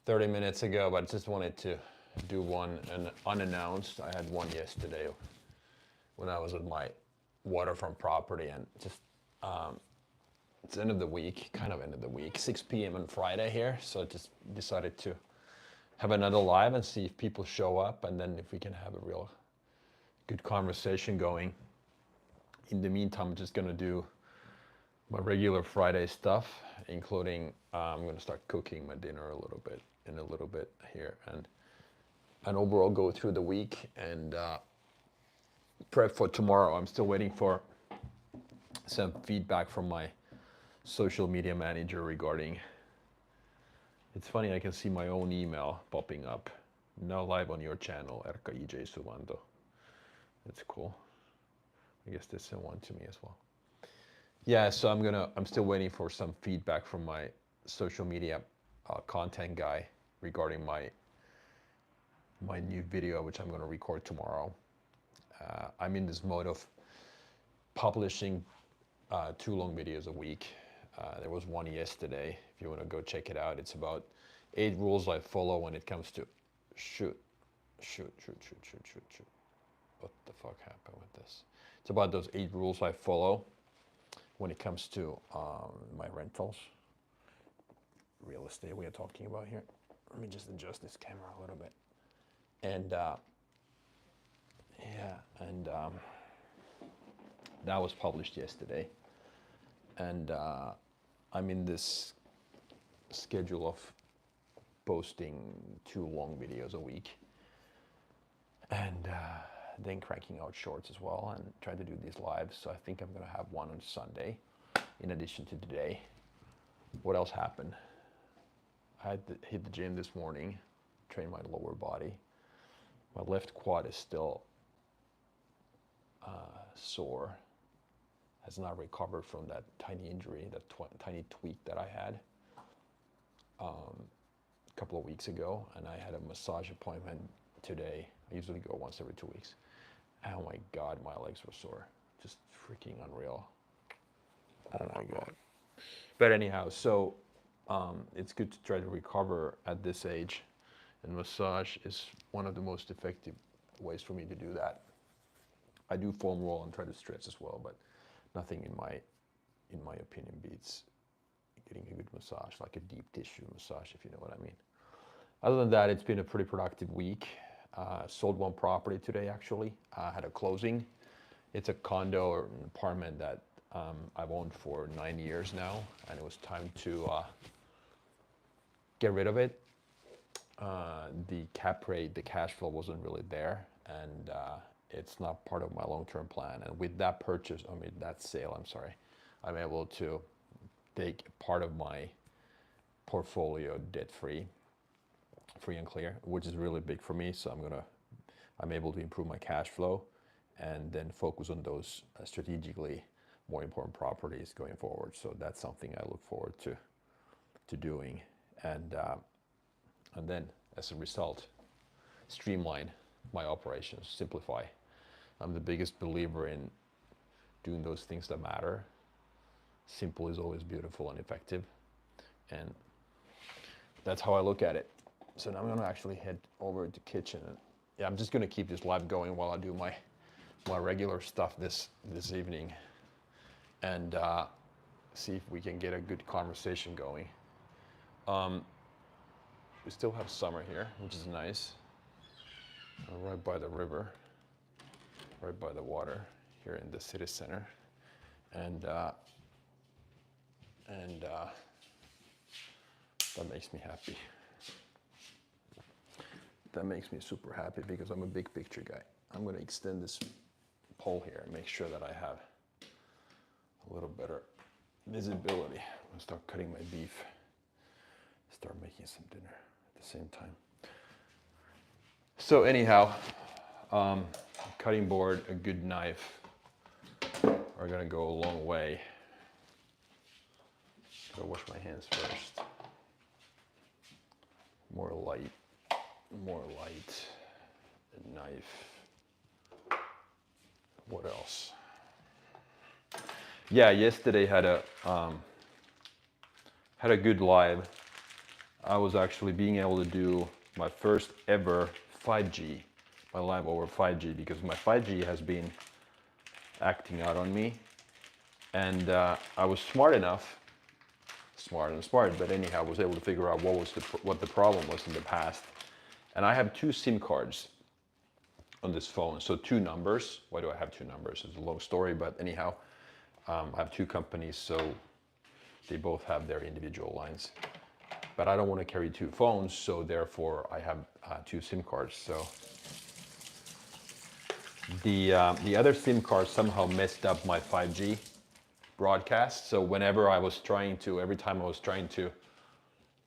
30 minutes ago, but just wanted to do one unannounced. I had one yesterday when I was at my waterfront property, and just it's end of the week, kind of end of the week, 6 p.m. on Friday here. So I just decided to have another live and see if people show up, and then if we can have a real good conversation going. In the meantime, I'm just gonna do my regular Friday stuff, including I'm gonna start cooking my dinner in a little bit here, and overall go through the week and prep for tomorrow. I'm still waiting for some feedback from my social media manager regarding. It's funny, I can see my own email popping up. Now live on your channel, Erkka EJ Suvanto. That's cool. I guess they sent one to me as well. Yeah, so I'm still waiting for some feedback from my social media content guy regarding my new video, which I'm gonna record tomorrow. I'm in this mode of publishing 2 long videos a week. There was one yesterday. If you want to go check it out, it's about 8 rules I follow when it comes to shoot. What the fuck happened with this? It's about those 8 rules I follow when it comes to my rentals. Real estate we are talking about here. Let me just adjust this camera a little bit. And that was published yesterday. And I'm in this schedule of posting 2 long videos a week, and then cranking out shorts as well, and try to do these lives. So I think I'm gonna have one on Sunday in addition to today. What else happened? I had to hit the gym this morning, train my lower body. My left quad is still sore. Has not recovered from that tiny injury, that tiny tweak that I had a couple of weeks ago, and I had a massage appointment today. I usually go once every 2 weeks. Oh my God, my legs were sore. Just freaking unreal. Oh my God. But anyhow, so it's good to try to recover at this age, and massage is one of the most effective ways for me to do that. I do foam roll and try to stretch as well, but nothing in my opinion beats getting a good massage, like a deep tissue massage, if you know what I mean. Other than that, it's been a pretty productive week. Sold one property today, actually. Had a closing. It's a condo or an apartment that I've owned for 9 years now, and it was time to get rid of it. The cap rate, the cash flow wasn't really there, and it's not part of my long-term plan. And with that purchase, that sale, I'm sorry, I'm able to take part of my portfolio debt-free, free and clear, which is really big for me. So I'm able to improve my cash flow and then focus on those strategically more important properties going forward. So that's something I look forward to doing. And then as a result, streamline my operations, simplify. I'm the biggest believer in doing those things that matter. Simple is always beautiful and effective. And that's how I look at it. So now I'm gonna actually head over to the kitchen. And yeah, I'm just gonna keep this live going while I do my regular stuff this evening, and see if we can get a good conversation going. We still have summer here, which is nice. Right by the river, right by the water here in the city center, and that makes me happy. That makes me super happy because I'm a big picture guy. I'm gonna extend this pole here and make sure that I have a little better visibility. I'm gonna start cutting my beef, start making some dinner at the same time. So anyhow, cutting board, a good knife are gonna go a long way. Gotta wash my hands first. More light, a knife. What else? Yeah, yesterday had a good live I was actually being able to do my first ever 5G, my live over 5G, because my 5G has been acting out on me. And I was smart enough, smart and smart, but anyhow, I was able to figure out what the problem was in the past. And I have two SIM cards on this phone, so two numbers. Why do I have two numbers? It's a long story, but anyhow, I have two companies, so they both have their individual lines. But I don't want to carry two phones, so therefore I have two SIM cards. So the other SIM card somehow messed up my 5G broadcast. So whenever I was trying to, every time I was trying to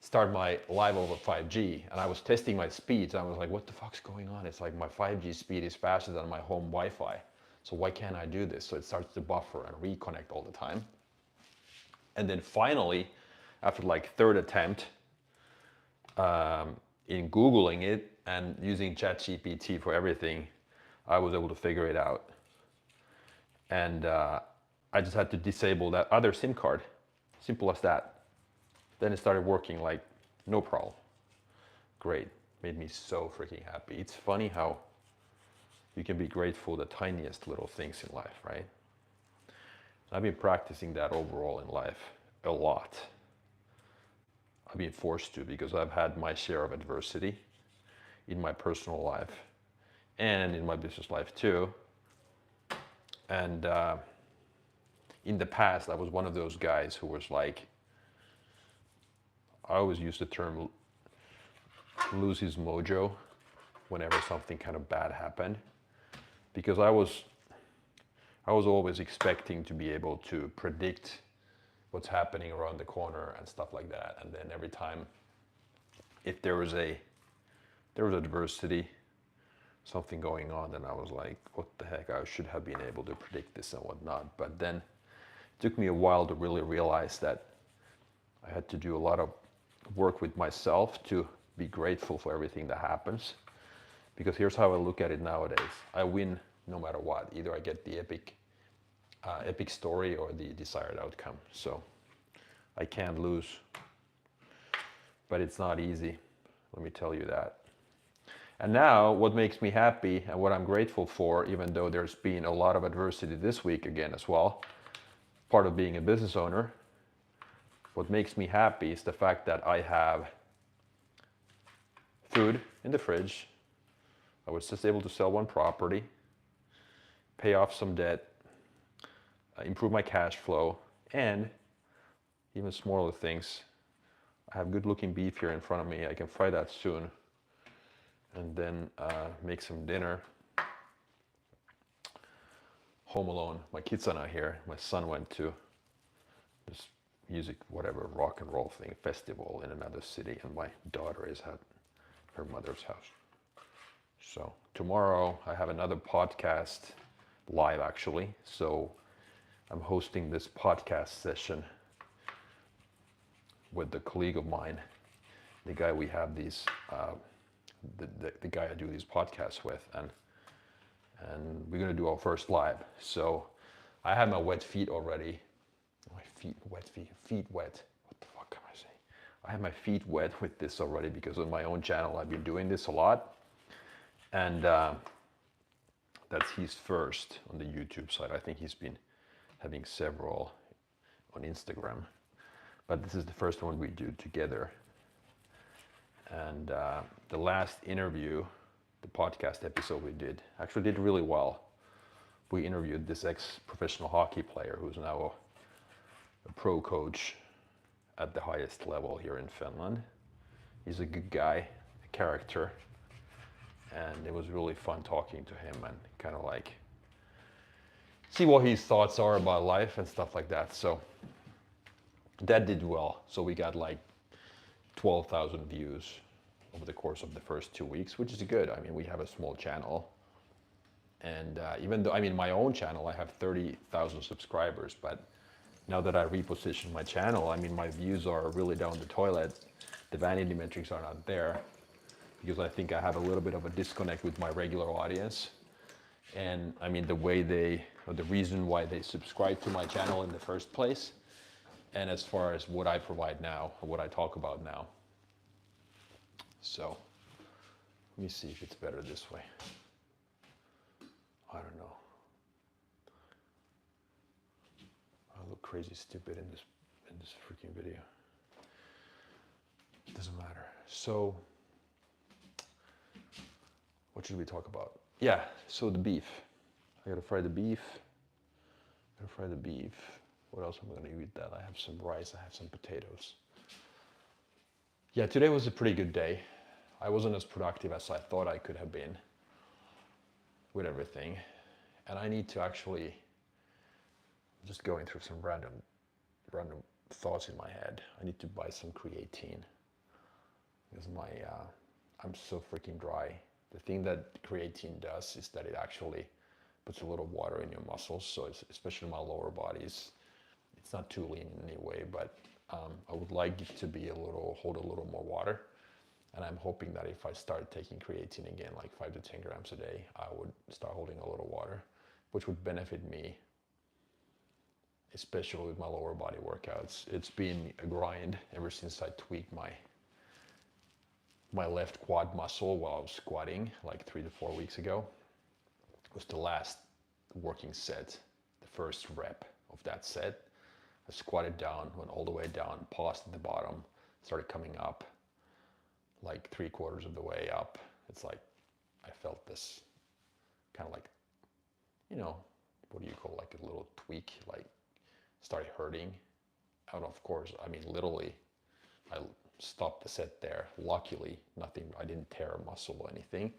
start my live over 5G and I was testing my speeds, I was like, what the fuck's going on? It's like my 5G speed is faster than my home Wi-Fi. So why can't I do this? So it starts to buffer and reconnect all the time. And then finally, after like third attempt, in Googling it and using ChatGPT for everything, I was able to figure it out. And I just had to disable that other SIM card. Simple as that. Then it started working like no problem. Great. Made me so freaking happy. It's funny how you can be grateful for the tiniest little things in life, right? I've been practicing that overall in life a lot. I've been forced to because I've had my share of adversity in my personal life and in my business life too. And in the past, I was one of those guys who was like, I always use the term lose his mojo whenever something kind of bad happened, because I was always expecting to be able to predict what's happening around the corner and stuff like that. And then every time, if there was adversity, something going on, then I was like, what the heck, I should have been able to predict this and whatnot. But then it took me a while to really realize that I had to do a lot of work with myself to be grateful for everything that happens. Because here's how I look at it nowadays. I win no matter what. Either I get the epic story or the desired outcome. So I can't lose, but it's not easy. Let me tell you that. And now what makes me happy and what I'm grateful for, even though there's been a lot of adversity this week again as well, part of being a business owner, what makes me happy is the fact that I have food in the fridge. I was just able to sell one property, pay off some debt, improve my cash flow, and even smaller things. I have good looking beef here in front of me. I can fry that soon and then make some dinner. Home alone. My kids are not here. My son went to this music, whatever, rock and roll thing, festival in another city, and my daughter is at her mother's house. So tomorrow I have another podcast live actually. So I'm hosting this podcast session with a colleague of mine, the guy we have these, the guy I do these podcasts with, and we're gonna do our first live. So I have my wet feet already. My feet wet. What the fuck am I saying? I have my feet wet with this already because on my own channel I've been doing this a lot, and that's his first on the YouTube side. I think he's been having several on Instagram, but this is the first one we do together. And the last interview, the podcast episode we did, actually did really well. We interviewed this ex-professional hockey player who's now a pro coach at the highest level here in Finland. He's a good guy, a character, and it was really fun talking to him and kind of like see what his thoughts are about life and stuff like that. So that did well. So we got like 12,000 views over the course of the first 2 weeks, which is good. I mean, we have a small channel. And even though, I mean, my own channel, I have 30,000 subscribers, but now that I reposition my channel, I mean, my views are really down the toilet. The vanity metrics are not there because I think I have a little bit of a disconnect with my regular audience. And I mean, the reason why they subscribe to my channel in the first place, and as far as what I provide now, or what I talk about now. So let me see if it's better this way. I don't know. I look crazy stupid in this freaking video. It doesn't matter. So what should we talk about? Yeah, so the beef. I gotta fry the beef. What else am I gonna eat with that? I have some rice, I have some potatoes. Yeah, today was a pretty good day. I wasn't as productive as I thought I could have been with everything. And I need to actually, just going through some random thoughts in my head. I need to buy some creatine because I'm so freaking dry. The thing that creatine does is that it actually puts a little water in your muscles. So especially my lower bodies, it's not too lean in any way, but I would like it to be hold a little more water. And I'm hoping that if I start taking creatine again, like 5 to 10 grams a day, I would start holding a little water, which would benefit me, especially with my lower body workouts. It's been a grind ever since I tweaked my left quad muscle while I was squatting like 3 to 4 weeks ago. It was the last working set, the first rep of that set. I squatted down, went all the way down, paused at the bottom, started coming up, like 3/4 of the way up. It's like I felt this kind of like, you know, what do you call like a little tweak, like started hurting. And of course, I mean, literally, I stopped the set there. Luckily, nothing, I didn't tear a muscle or anything.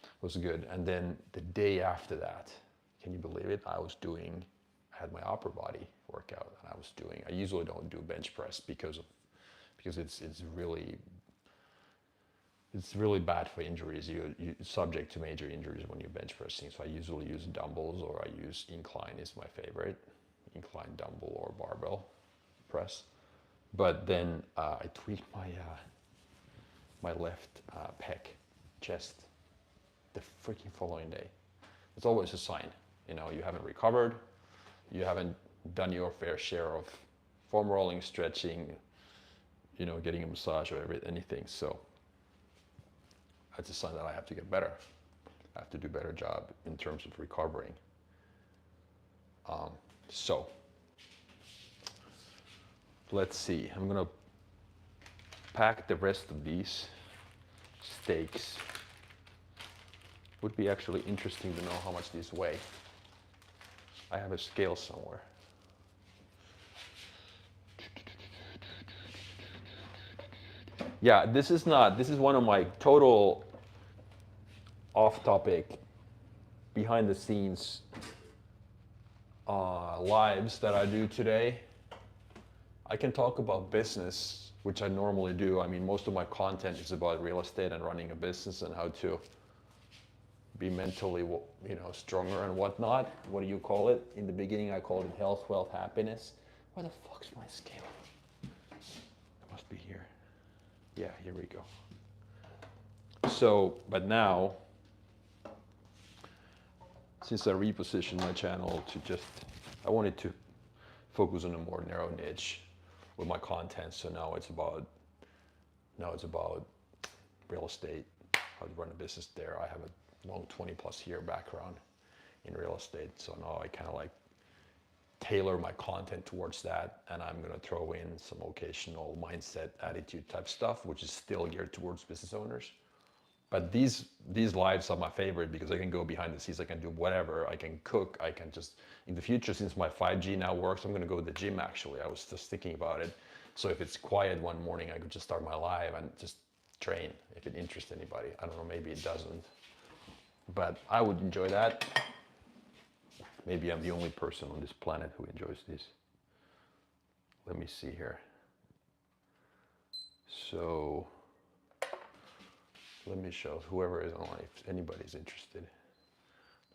It was good. And then the day after that, can you believe it? I had my upper body workout, and I usually don't do bench press because it's really bad for injuries. You're subject to major injuries when you're bench pressing. So I usually use dumbbells, or I use incline is my favorite. Incline dumbbell or barbell press. But then I tweaked my left pec, chest, the freaking following day. It's always a sign, you haven't recovered, you haven't done your fair share of foam rolling, stretching, getting a massage or anything. So that's a sign that I have to get better. I have to do a better job in terms of recovering. So let's see. I'm gonna pack the rest of these steaks. Would be actually interesting to know how much these weigh. I have a scale somewhere. Yeah, this is one of my total off-topic, behind the scenes lives that I do today. I can talk about business, which I normally do. I mean, most of my content is about real estate and running a business and how to be mentally, stronger and whatnot. What do you call it? In the beginning, I called it health, wealth, happiness. Where the fuck's my scale? It must be here. Yeah, here we go. So, but now, since I repositioned my channel I wanted to focus on a more narrow niche with my content. So now it's about real estate, how to run a business there. I have a long 20+ year background in real estate. So now I kind of like tailor my content towards that, and I'm going to throw in some occasional mindset, attitude type stuff, which is still geared towards business owners. But these lives are my favorite because I can go behind the scenes, I can do whatever, I can cook, I can just, in the future, since my 5G now works, I'm going to go to the gym actually. I was just thinking about it. So if it's quiet one morning, I could just start my live and just train if it interests anybody. I don't know, maybe it doesn't. But I would enjoy that. Maybe I'm the only person on this planet who enjoys this. Let me see here. So let me show whoever is online, if anybody's interested.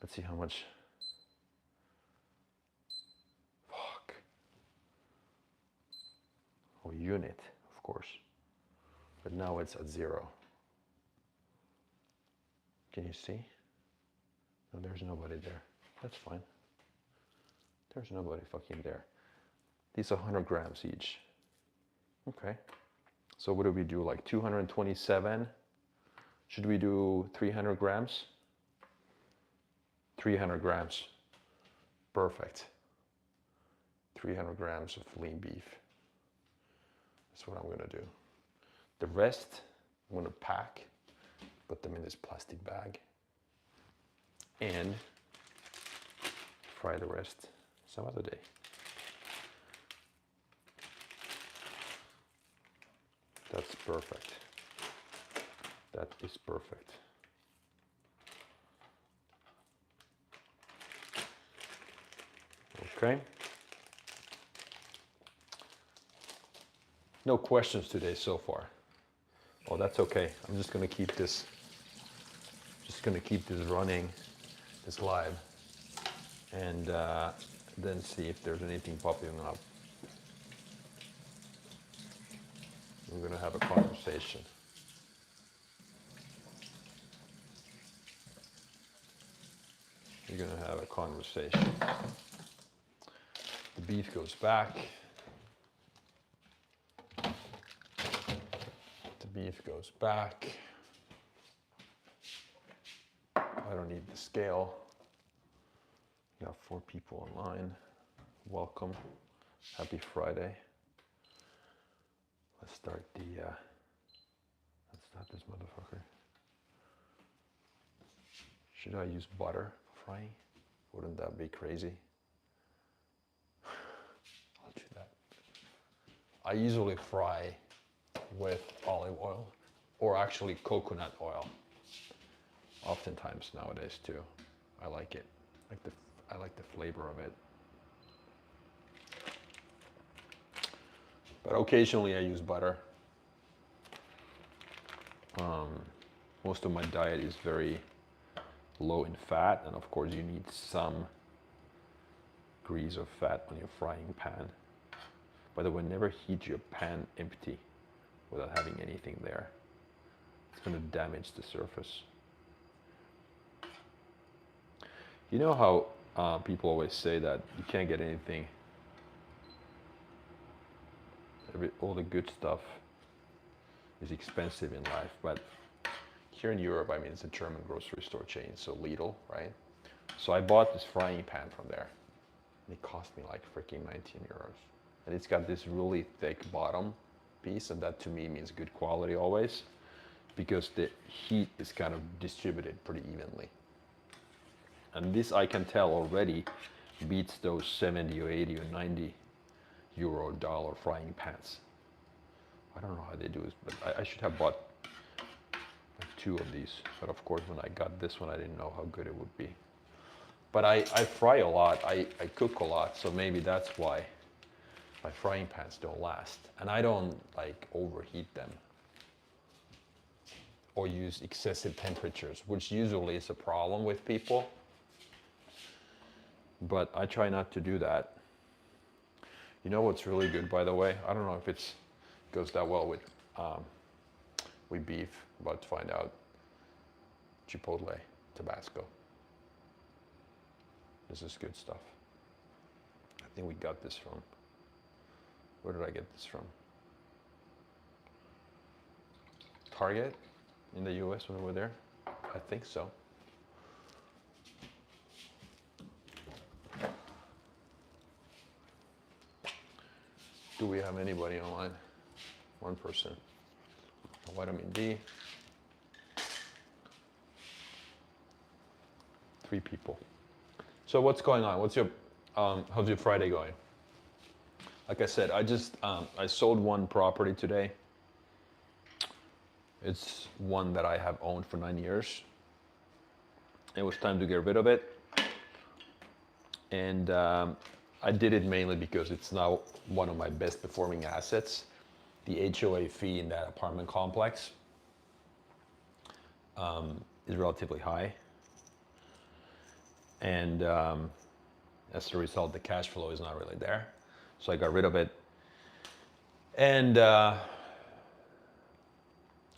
Let's see how much. Fuck. Oh, unit, of course. But now it's at 0. Can you see? No, there's nobody there. That's fine. There's nobody fucking there. These are 100 grams each. Okay. So what do we do, like 227? Should we do 300 grams? 300 grams, perfect. 300 grams of lean beef. That's what I'm gonna do. The rest, I'm gonna pack, put them in this plastic bag, and fry the rest some other day. That's perfect. That is perfect. Okay. No questions today so far. Oh, that's okay. I'm just gonna keep this running, this live, and then see if there's anything popping up. We're gonna have a conversation. We're gonna have a conversation. The beef goes back. The beef goes back. I don't need the scale. We got 4 people online. Welcome. Happy Friday. Let's start this motherfucker. Should I use butter for frying? Wouldn't that be crazy? I'll do that. I usually fry with olive oil, or actually coconut oil. Oftentimes nowadays too. I like it. I like the flavor of it. But occasionally I use butter. Most of my diet is very low in fat, and of course you need some grease or fat on your frying pan. By the way, never heat your pan empty without having anything there. It's going to damage the surface. You know how people always say that you can't get anything, all the good stuff is expensive in life, but here in Europe, I mean, it's a German grocery store chain, so Lidl, right? So I bought this frying pan from there, and it cost me like freaking 19 euros. And it's got this really thick bottom piece, and that to me means good quality always, because the heat is kind of distributed pretty evenly. And this, I can tell already, beats those 70 or 80 or 90 euro dollar frying pans. I don't know how they do it, but I should have bought like 2 of these. But of course, when I got this one, I didn't know how good it would be. But I fry a lot, I cook a lot, so maybe that's why my frying pans don't last. And I don't like overheat them or use excessive temperatures, which usually is a problem with people. But I try not to do that. You know what's really good, by the way? I don't know if it goes that well with beef, about to find out. Chipotle, Tabasco. This is good stuff. I think we got this from, where did I get this from? Target in the US when we were there? I think so. Do we have anybody online? 1 person. Vitamin D. 3 people. So what's going on? What's your, how's your Friday going? Like I said, I sold 1 property today. It's one that I have owned for 9 years. It was time to get rid of it. And I did it mainly because it's now one of my best performing assets. The HOA fee in that apartment complex is relatively high. And as a result, the cash flow is not really there. So I got rid of it. And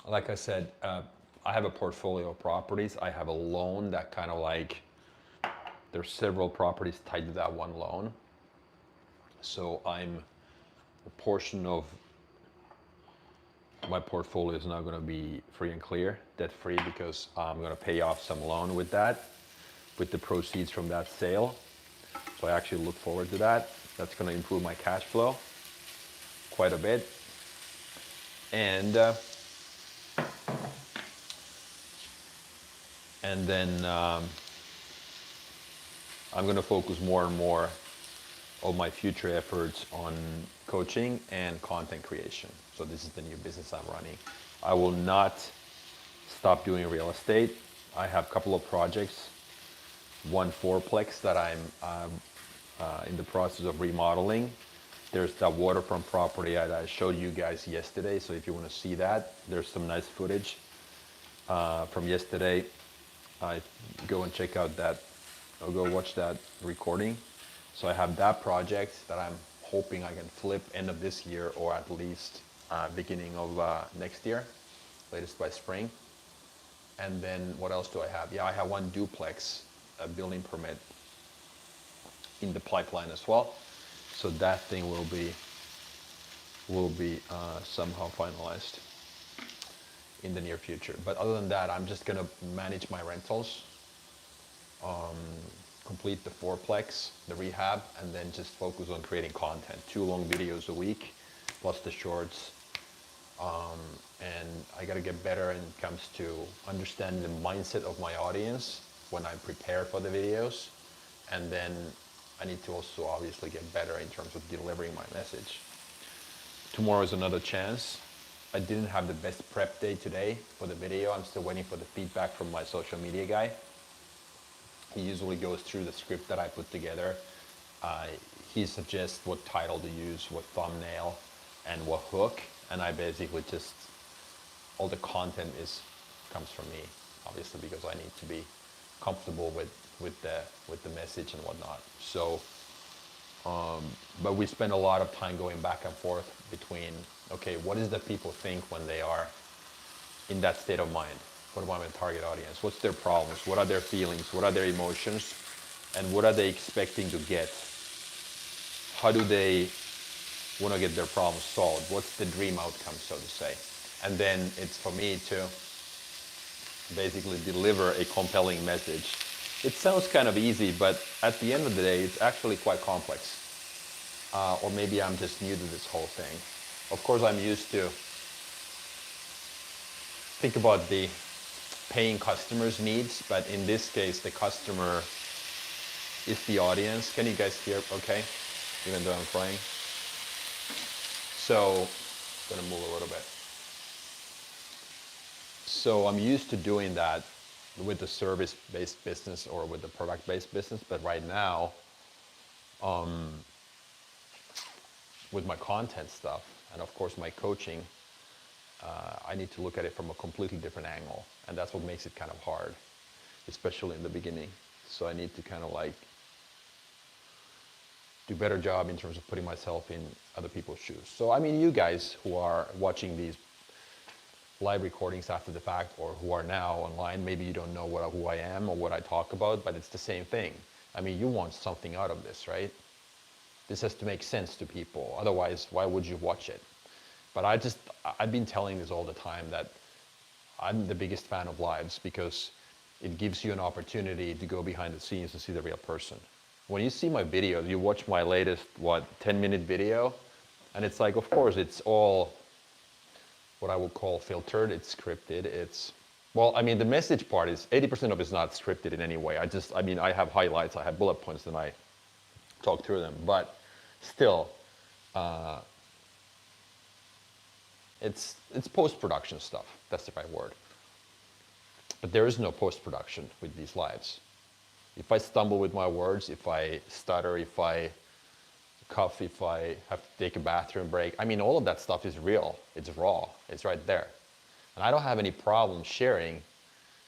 like I said, I have a portfolio of properties. I have a loan that kind of like, there's several properties tied to that one loan. So I'm a portion of my portfolio is not going to be free and clear, debt free, because I'm going to pay off some loan with that, with the proceeds from that sale. So I actually look forward to that. That's going to improve my cash flow quite a bit. And then I'm going to focus more and more of my future efforts on coaching and content creation. So this is the new business I'm running. I will not stop doing real estate. I have a couple of projects, one fourplex that I'm in the process of remodeling. There's that waterfront property that I showed you guys yesterday. So if you want to see that, there's some nice footage from yesterday. Go and check out that, or go watch that recording. So I have that project that I'm hoping I can flip end of this year, or at least beginning of next year, latest by spring. And then what else do I have? Yeah, I have one duplex, a building permit in the pipeline as well. So that thing will be somehow finalized in the near future. But other than that, I'm just gonna manage my rentals, complete the fourplex, the rehab, and then just focus on creating content. 2 long videos a week, plus the shorts. And I gotta get better when it comes to understanding the mindset of my audience when I prepare for the videos. And then I need to also obviously get better in terms of delivering my message. Tomorrow is another chance. I didn't have the best prep day today for the video. I'm still waiting for the feedback from my social media guy. He usually goes through the script that I put together. He suggests what title to use, what thumbnail, and what hook. And I basically just, all the content comes from me, obviously, because I need to be comfortable with the message and whatnot. So, but we spend a lot of time going back and forth between, okay, what is that people think when they are in that state of mind? What about my target audience? What's their problems? What are their feelings? What are their emotions? And what are they expecting to get? How do they want to get their problems solved? What's the dream outcome, so to say? And then it's for me to basically deliver a compelling message. It sounds kind of easy, but at the end of the day, it's actually quite complex. Or maybe I'm just new to this whole thing. Of course, I'm used to think about the paying customers' needs, but in this case, the customer is the audience. Can you guys hear okay? Even though I'm crying. So, I'm gonna move a little bit. So I'm used to doing that with the service-based business or with the product-based business, but right now, with my content stuff, and of course my coaching, I need to look at it from a completely different angle. And that's what makes it kind of hard, especially in the beginning. So I need to kind of like do a better job in terms of putting myself in other people's shoes. So I mean, you guys who are watching these live recordings after the fact, or who are now online, maybe you don't know who I am or what I talk about, but it's the same thing. I mean, you want something out of this, right? This has to make sense to people. Otherwise, why would you watch it? But I've been telling this all the time that I'm the biggest fan of lives, because it gives you an opportunity to go behind the scenes and see the real person. When you see my videos, you watch my latest, 10-minute video, and it's like, of course, it's all what I would call filtered, it's scripted, well, I mean, the message part is, 80% of it's not scripted in any way. I have highlights, I have bullet points, and I talk through them, but still, it's post-production stuff, that's the right word. But there is no post-production with these lives. If I stumble with my words, if I stutter, if I cough, if I have to take a bathroom break, I mean, all of that stuff is real. It's raw. It's right there. And I don't have any problem sharing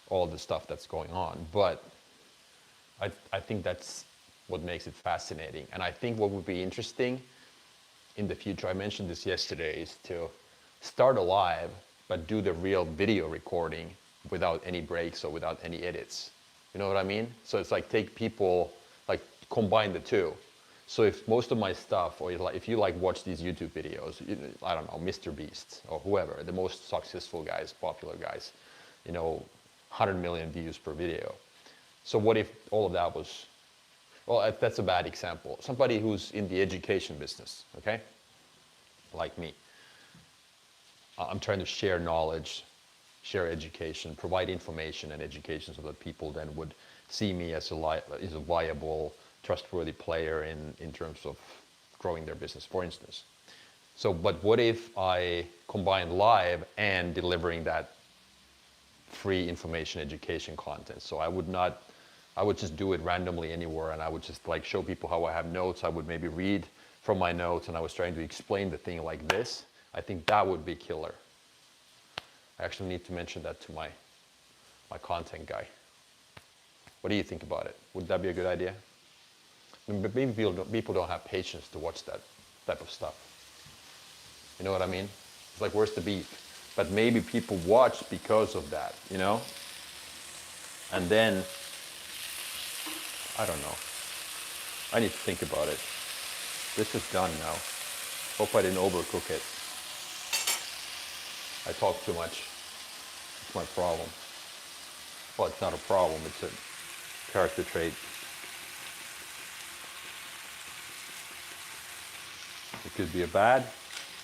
all the stuff that's going on, but I think that's what makes it fascinating. And I think what would be interesting in the future, I mentioned this yesterday, is to start a live, but do the real video recording without any breaks or without any edits. You know what I mean? So it's like take people, like combine the two. So if most of my stuff, or if you like watch these YouTube videos, I don't know, Mr. Beast or whoever, the most successful guys, popular guys, 100 million views per video. So what if all of that was, well, that's a bad example. Somebody who's in the education business, okay? Like me. I'm trying to share knowledge, share education, provide information and education so that people then would see me as a viable, trustworthy player in terms of growing their business, for instance. So, but what if I combine live and delivering that free information education content? So I would just do it randomly anywhere, and I would just like show people how I have notes. I would maybe read from my notes, and I was trying to explain the thing like this. I think that would be killer. I actually need to mention that to my content guy. What do you think about it? Would that be a good idea? I mean, but maybe people don't have patience to watch that type of stuff. You know what I mean? It's like, where's the beef? But maybe people watch because of that, And then, I don't know. I need to think about it. This is done now. Hope I didn't overcook it. I talk too much. It's my problem. Well, it's not a problem. It's a character trait. It could be a bad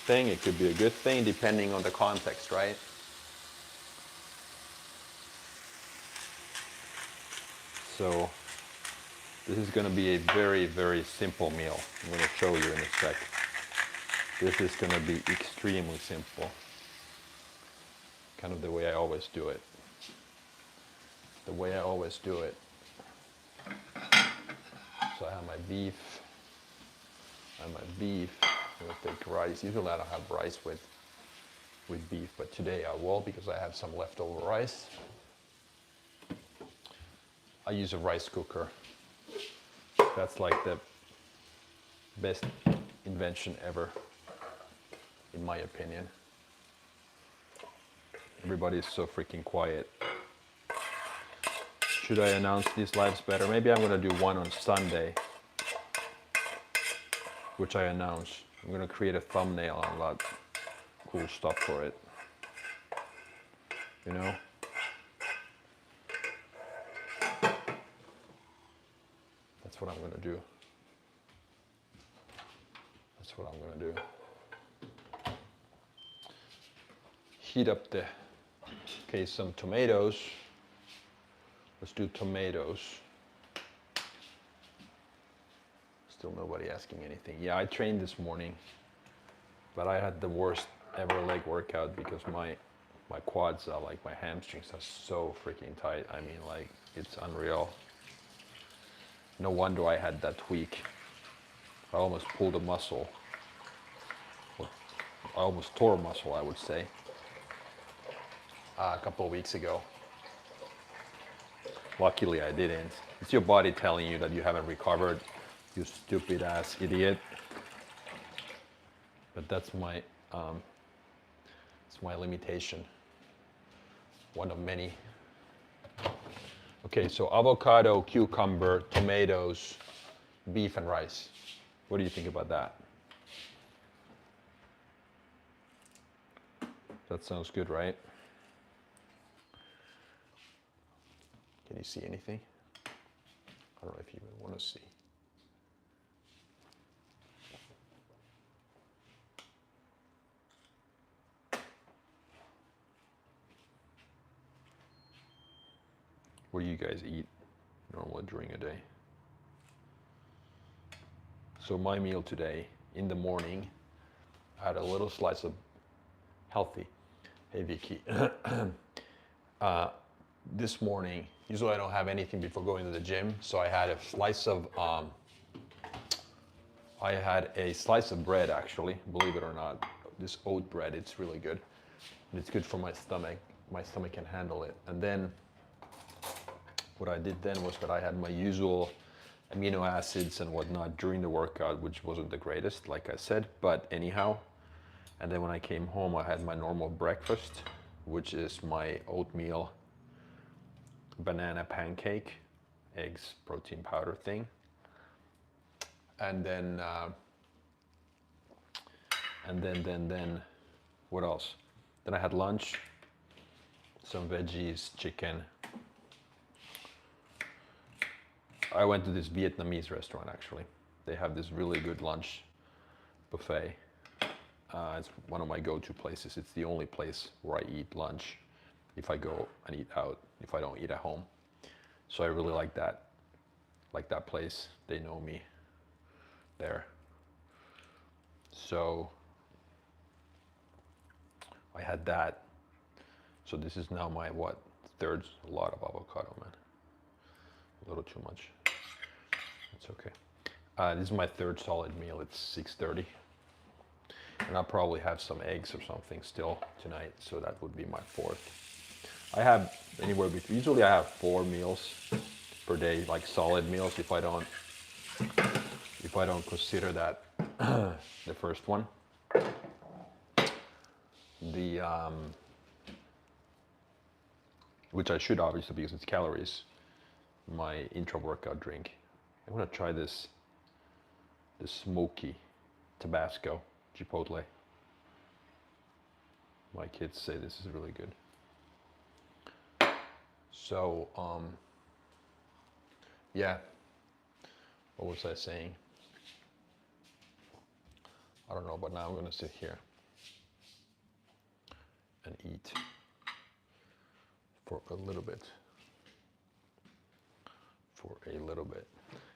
thing. It could be a good thing, depending on the context, right? So this is going to be a very, very simple meal. I'm going to show you in a sec. This is going to be extremely simple. Kind of the way I always do it. The way I always do it. So I have my beef. I'm going to take rice. Usually I don't have rice with beef, but today I will because I have some leftover rice. I use a rice cooker. That's like the best invention ever, in my opinion. Everybody is so freaking quiet. Should I announce these lives better? Maybe I'm gonna do one on Sunday, which I announce. I'm gonna create a thumbnail and a lot of cool stuff for it. That's what I'm gonna do. That's what I'm gonna do. Heat up some tomatoes. Let's do tomatoes. Still nobody asking anything. Yeah, I trained this morning, but I had the worst ever leg workout because my quads are like, my hamstrings are so freaking tight. I mean, like, it's unreal. No wonder I had that tweak. I almost pulled a muscle. I almost tore a muscle, I would say, a couple of weeks ago. Luckily I didn't. It's your body telling you that you haven't recovered, you stupid ass idiot. But that's my limitation. One of many. Okay, so avocado, cucumber, tomatoes, beef and rice. What do you think about that? That sounds good, right? Can you see anything? I don't know if you even want to see. What do you guys eat normally during a day? So my meal today, in the morning, I had a little slice of healthy. Hey Vicky. This morning, usually I don't have anything before going to the gym, so I had a slice of bread, actually, believe it or not. This oat bread, it's really good. And it's good for my stomach. My stomach can handle it. And then what I did then was that I had my usual amino acids and whatnot during the workout, which wasn't the greatest, like I said, but anyhow. And then when I came home, I had my normal breakfast, which is my oatmeal, banana pancake, eggs, protein powder thing. And then then what else? Then I had lunch, some veggies, chicken. I went to this Vietnamese restaurant actually. They have this really good lunch buffet. It's one of my go-to places. It's the only place where I eat lunch if I go and eat out, if I don't eat at home. So I really like that place. They know me there. So I had that. So this is now my third lot of avocado, man. A little too much. It's okay. This is my third solid meal. It's 6:30. And I'll probably have some eggs or something still tonight, so that would be my fourth. I have anywhere between, usually I have 4 meals per day, like solid meals if I don't consider that the first one. Which I should obviously because it's calories, my intra workout drink. I'm gonna try this smoky Tabasco Chipotle. My kids say this is really good. So, yeah, what was I saying? I don't know, but now I'm gonna sit here and eat for a little bit.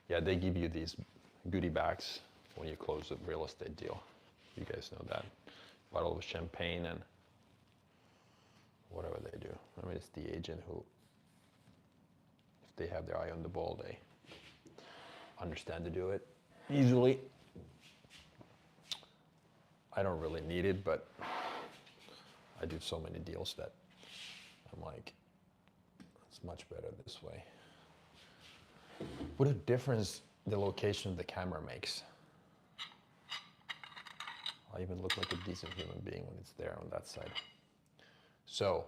Yeah, they give you these goodie bags when you close a real estate deal. You guys know that. Bottle of champagne and whatever they do. I mean, it's the agent who, if they have their eye on the ball, they understand to do it. Usually, I don't really need it, but I do so many deals that I'm like, it's much better this way. What a difference the location of the camera makes. I even look like a decent human being when it's there on that side. So,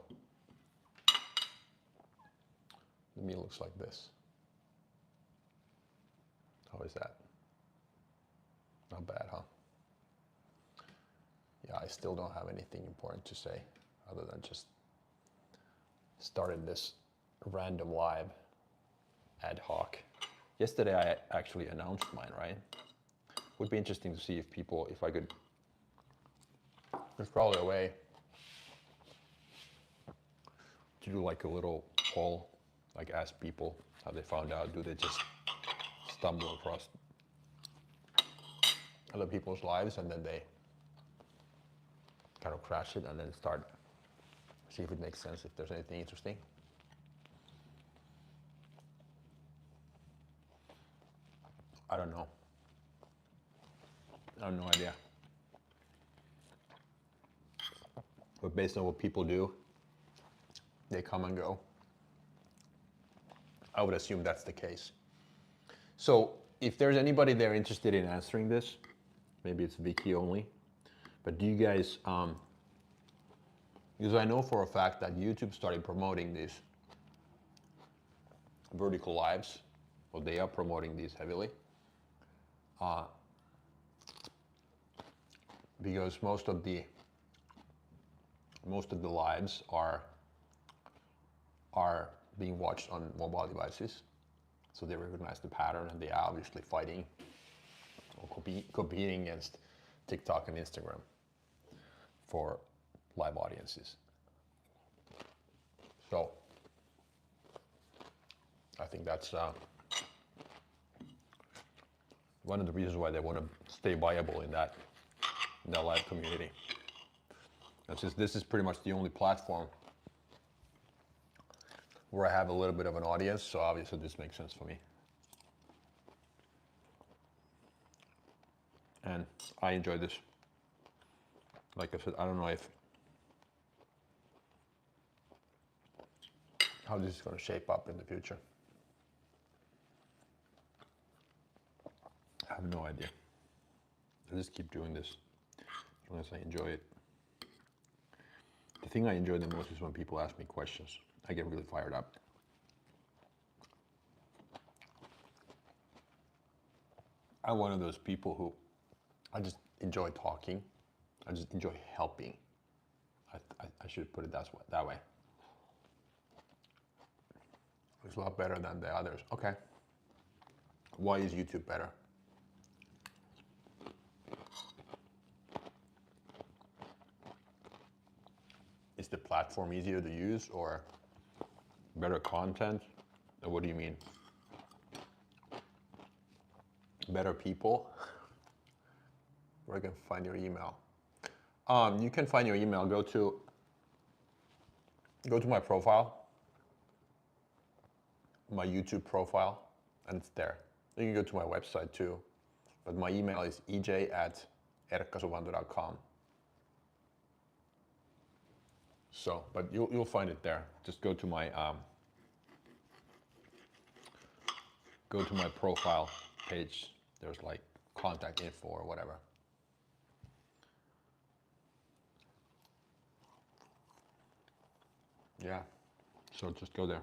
the meal looks like this. How is that? Not bad, huh? Yeah, I still don't have anything important to say other than just started this random live ad hoc. Yesterday I actually announced mine, right? Would be interesting to see if I could, there's probably a way to do like a little poll, like ask people how they found out. Do they just stumble across other people's lives and then they kind of crash it and then see if it makes sense, if there's anything interesting. I don't know. I have no idea. But based on what people do, they come and go. I would assume that's the case. So if there's anybody there interested in answering this, maybe it's Vicky only, but do you guys, because I know for a fact that YouTube started promoting these vertical lives, or they are promoting these heavily, because most of the lives are being watched on mobile devices, so they recognize the pattern and they are obviously fighting or competing against TikTok and Instagram for live audiences. So I think that's one of the reasons why they want to stay viable in that live community. And since this is pretty much the only platform where I have a little bit of an audience, so obviously this makes sense for me. And I enjoy this. Like I said, I don't know how this is going to shape up in the future. I have no idea. I just keep doing this as long as I enjoy it. The thing I enjoy the most is when people ask me questions. I get really fired up. I'm one of those people who I just enjoy talking. I just enjoy helping. I should put it that way. It's a lot better than the others. Okay. Why is YouTube better? Is the platform easier to use or better content? Or what do you mean? Better people? Where can I find your email? You can find your email. Go to my profile, my YouTube profile, and it's there. You can go to my website too, but my email is ej@erkkasuvanto.com. So, but you'll find it there. Just go to my profile page. There's like contact info or whatever. Yeah, so just go there.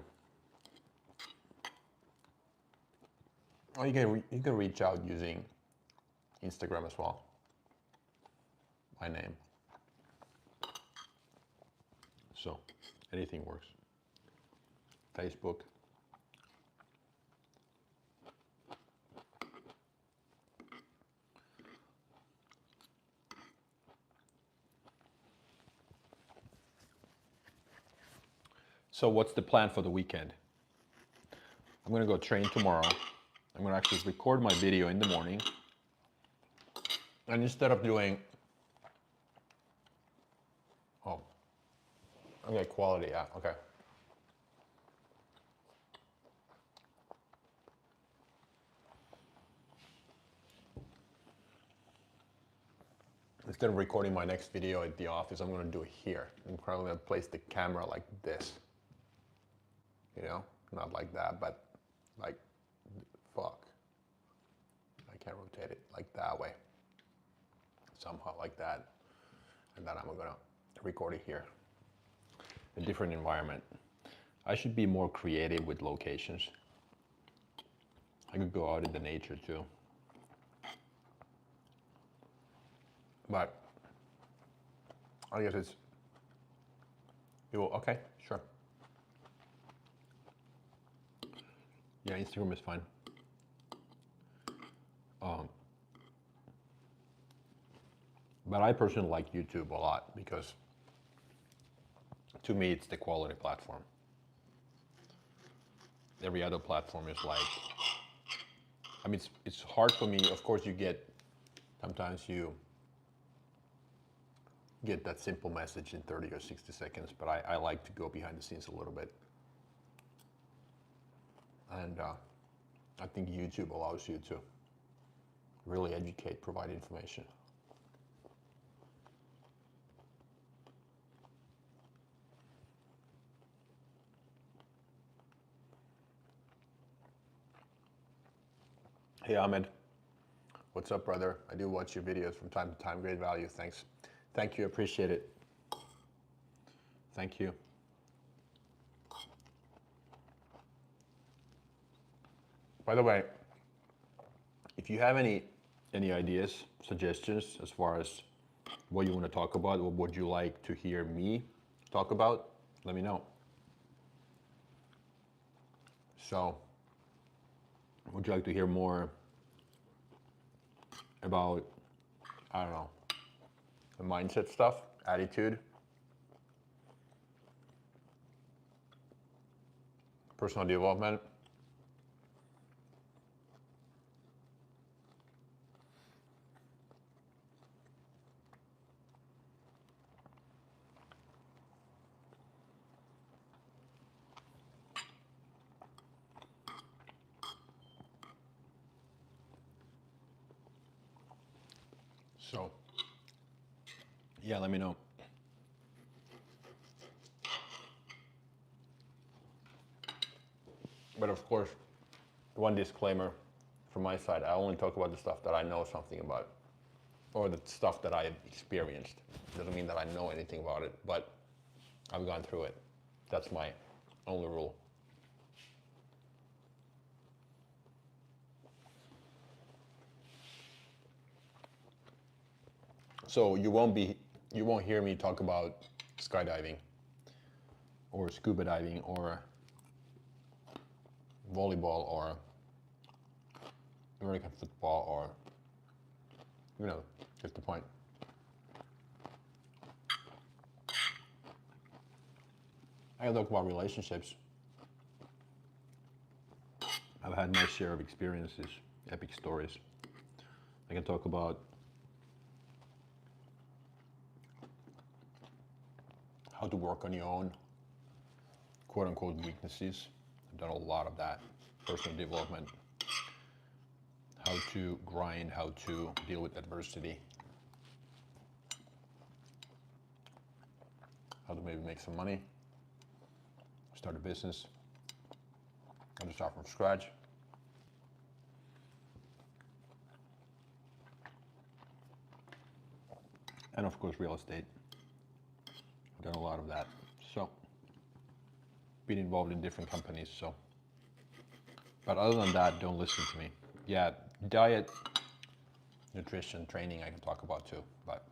Or you can reach out using Instagram as well. My name. So anything works. Facebook. So what's the plan for the weekend? I'm gonna go train tomorrow. I'm gonna actually record my video in the morning. And instead of doing, okay, quality, yeah, okay. Instead of recording my next video at the office, I'm gonna do it here. I'm probably gonna place the camera like this. You know, not like that, but like, fuck. I can't rotate it like that way. Somehow like that. And then I'm gonna record it here. A different environment. I should be more creative with locations. I could go out in the nature too. But I guess it's, okay, sure. Yeah, Instagram is fine. But I personally like YouTube a lot because to me it's the quality platform. Every other platform is like, I mean, it's hard for me. Of course, sometimes you get that simple message in 30 or 60 seconds, but I like to go behind the scenes a little bit. And I think YouTube allows you to really educate, provide information. Hey Ahmed, what's up, brother? I do watch your videos from time to time. Great value, thanks. Thank you, appreciate it. Thank you. By the way, if you have any ideas, suggestions as far as what you want to talk about, or would you like to hear me talk about, let me know. So, would you like to hear more about, I don't know, the mindset stuff, attitude, personal development? So, yeah, let me know. But of course, one disclaimer from my side, I only talk about the stuff that I know something about, or the stuff that I've experienced. Doesn't mean that I know anything about it, but I've gone through it. That's my only rule. So you won't hear me talk about skydiving or scuba diving or volleyball or American football or, get the point. I can talk about relationships. I've had my share of experiences, epic stories. I can talk about how to work on your own quote unquote weaknesses. I've done a lot of that. Personal development, how to grind, how to deal with adversity, how to maybe make some money, start a business, how to start from scratch. And of course, real estate. I've done a lot of that. So, been involved in different companies. So, but other than that, don't listen to me. Yeah, diet, nutrition, training, I can talk about too. But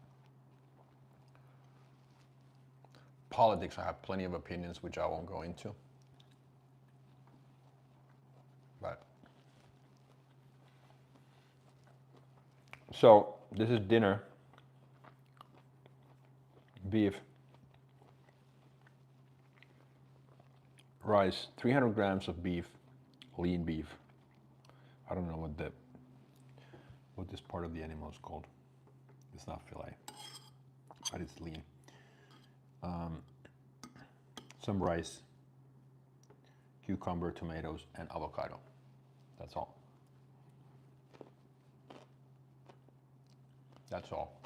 politics, I have plenty of opinions, which I won't go into. But so this is dinner. Beef, rice, 300 grams of beef, lean beef. I don't know what this part of the animal is called. It's not fillet, but it's lean. Some rice, cucumber, tomatoes, and avocado. That's all. That's all.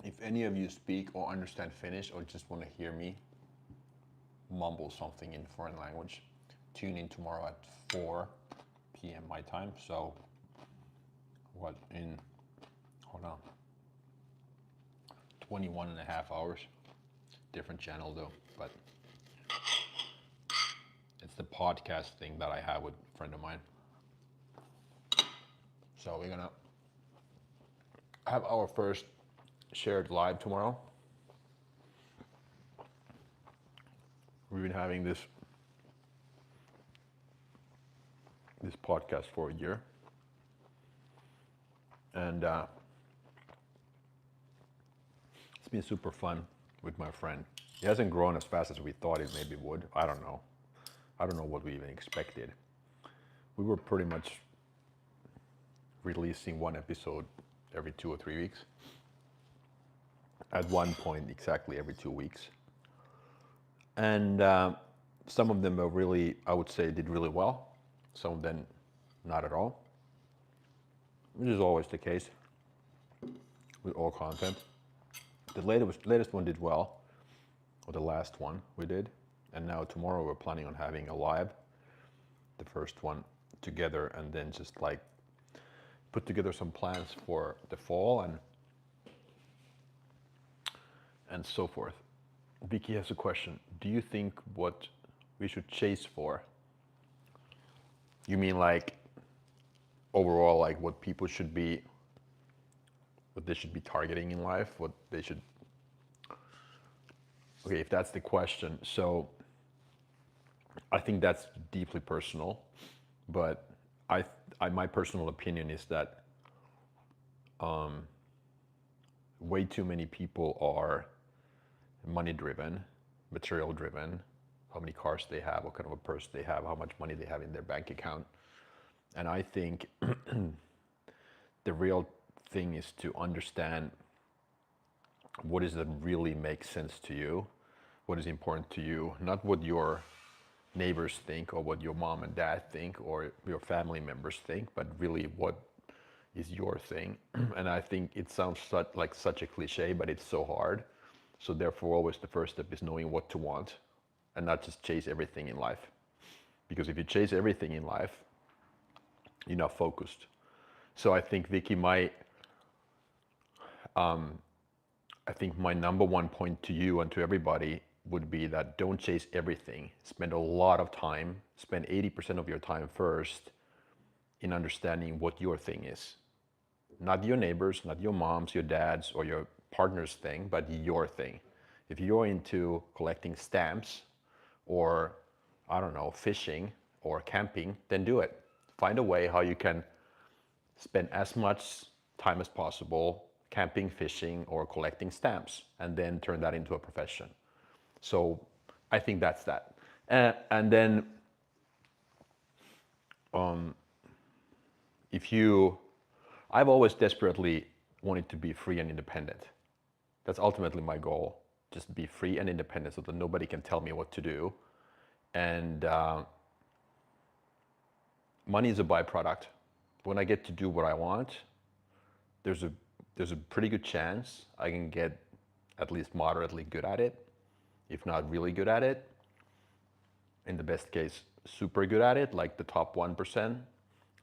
If any of you speak or understand Finnish or just want to hear me mumble something in foreign language, tune in tomorrow at 4 p.m. my time. So hold on, 21 and a half hours. Different channel though, but it's the podcast thing that I have with a friend of mine. So we're gonna have our first shared live tomorrow. We've been having this podcast for a year, and it's been super fun with my friend. It hasn't grown as fast as we thought it maybe would. I don't know what we even expected. We were pretty much releasing one episode every 2 or 3 weeks. At one point, exactly every 2 weeks. And some of them are really, I would say, did really well. Some of them, not at all. Which is always the case with all content. The latest one did well, or the last one we did. And now tomorrow we're planning on having a live, the first one together, and then just like put together some plans for the fall and so forth. Vicky has a question. Do you think what we should chase for? You mean like overall, like what people should be, what they should be targeting in life, what they should. Okay, if that's the question, so I think that's deeply personal, but my personal opinion is that way too many people are money driven, material driven, how many cars they have, what kind of a purse they have, how much money they have in their bank account. And I think the real thing is to understand what is that really makes sense to you, what is important to you, not what your neighbors think or what your mom and dad think or your family members think, but really what is your thing. And I think it sounds like such a cliche, but it's so hard. So therefore, always the first step is knowing what to want and not just chase everything in life. Because if you chase everything in life, you're not focused. So I think, Vicky, my number one point to you and to everybody would be that don't chase everything. Spend a lot of time, spend 80% of your time first in understanding what your thing is. Not your neighbors, not your moms, your dads, or your partner's thing, but your thing. If you're into collecting stamps or, I don't know, fishing or camping, then do it. Find a way how you can spend as much time as possible camping, fishing, or collecting stamps, and then turn that into a profession. So I think that's that. And then if you, I've always desperately wanted to be free and independent. That's ultimately my goal. Just be free and independent so that nobody can tell me what to do. And money is a byproduct. When I get to do what I want, there's a pretty good chance I can get at least moderately good at it, if not really good at it. In the best case, super good at it, like the top 1%.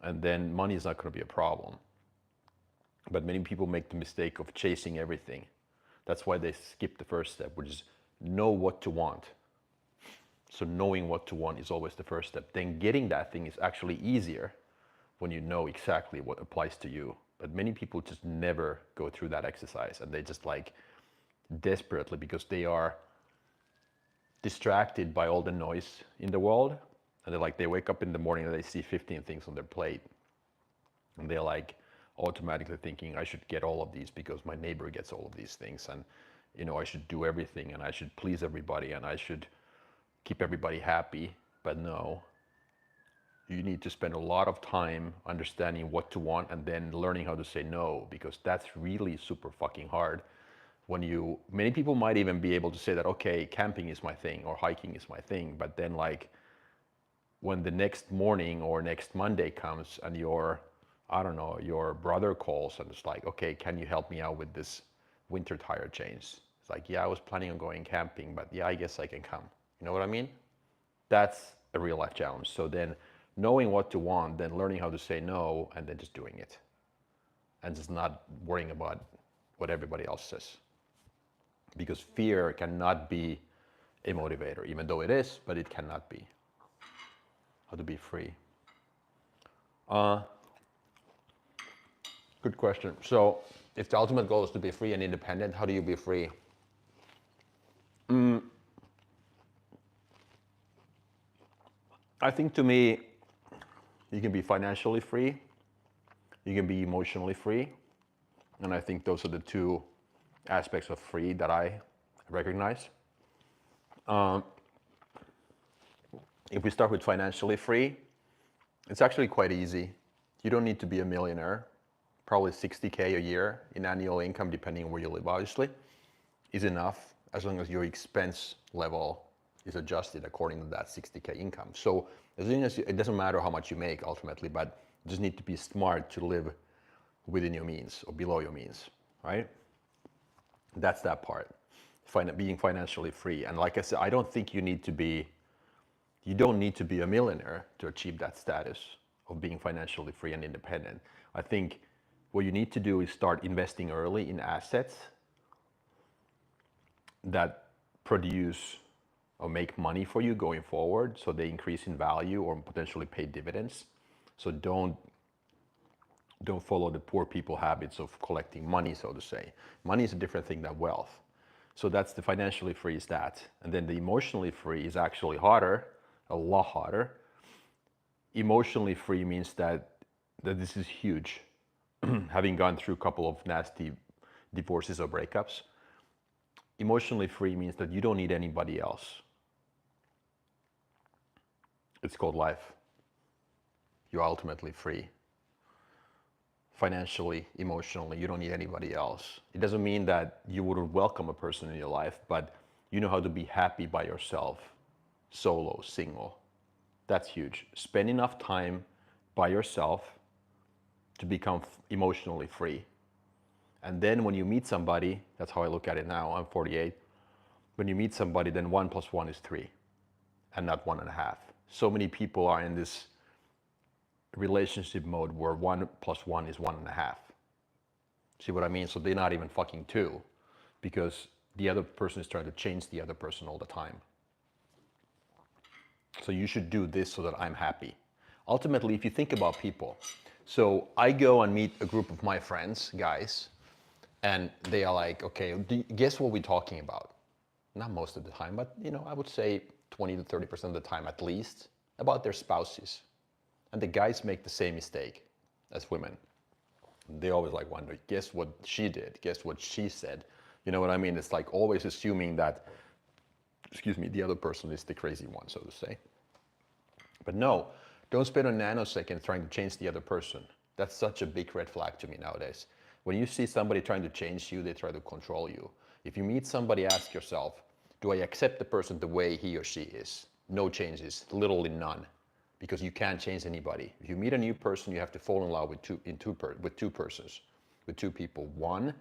And then money is not going to be a problem. But many people make the mistake of chasing everything. That's why they skip the first step, which is know what to want. So knowing what to want is always the first step. Then getting that thing is actually easier when you know exactly what applies to you. But many people just never go through that exercise, and they just like desperately, because they are distracted by all the noise in the world, and they wake up in the morning and they see 15 things on their plate, and they're like automatically thinking, I should get all of these because my neighbor gets all of these things, and I should do everything, and I should please everybody, and I should keep everybody happy. But no, you need to spend a lot of time understanding what to want and then learning how to say no, because that's really super fucking hard. Many people might even be able to say that, okay, camping is my thing or hiking is my thing, but then like when the next morning or next Monday comes and your brother calls and it's like, okay, can you help me out with this winter tire change? It's like, yeah, I was planning on going camping, but yeah, I guess I can come. You know what I mean? That's a real life challenge. So then knowing what to want, then learning how to say no, and then just doing it. And just not worrying about what everybody else says. Because fear cannot be a motivator, even though it is, but it cannot be. How to be free. Good question. So if the ultimate goal is to be free and independent, how do you be free? I think to me, you can be financially free, you can be emotionally free, and I think those are the two aspects of free that I recognize. If we start with financially free, it's actually quite easy. You don't need to be a millionaire. Probably 60K a year in annual income, depending on where you live, obviously, is enough as long as your expense level is adjusted according to that 60K income. So as long as it doesn't matter how much you make ultimately, but you just need to be smart to live within your means or below your means, right? That's that part, being financially free. And like I said, I don't think you don't need to be a millionaire to achieve that status of being financially free and independent. I think what you need to do is start investing early in assets that produce or make money for you going forward, so they increase in value or potentially pay dividends. So don't follow the poor people habits of collecting money, so to say. Money is a different thing than wealth. So that's the financially free is that. And then the emotionally free is actually harder, a lot harder. Emotionally free means that this is huge. Having gone through a couple of nasty divorces or breakups, emotionally free means that you don't need anybody else. It's called life. You're ultimately free. Financially, emotionally, you don't need anybody else. It doesn't mean that you wouldn't welcome a person in your life, but you know how to be happy by yourself, solo, single. That's huge. Spend enough time by yourself to become emotionally free. And then when you meet somebody, that's how I look at it now, I'm 48. When you meet somebody, then 1 + 1 is 3 and not 1.5. So many people are in this relationship mode where 1 + 1 is 1.5. See what I mean? So they're not even fucking 2 because the other person is trying to change the other person all the time. So you should do this so that I'm happy. Ultimately, if you think about people, So I go and meet a group of my friends, guys, and they are like, okay, guess what we're talking about? Not most of the time, but I would say 20 to 30% of the time at least, about their spouses. And the guys make the same mistake as women. They always like wonder, guess what she did? Guess what she said? You know what I mean? It's like always assuming that, excuse me, the other person is the crazy one, so to say. But no, don't spend a nanosecond trying to change the other person. That's such a big red flag to me nowadays. When you see somebody trying to change you, they try to control you. If you meet somebody, ask yourself, do I accept the person the way he or she is? No changes, literally none, because you can't change anybody. If you meet a new person, you have to fall in love with two persons, with two people. One,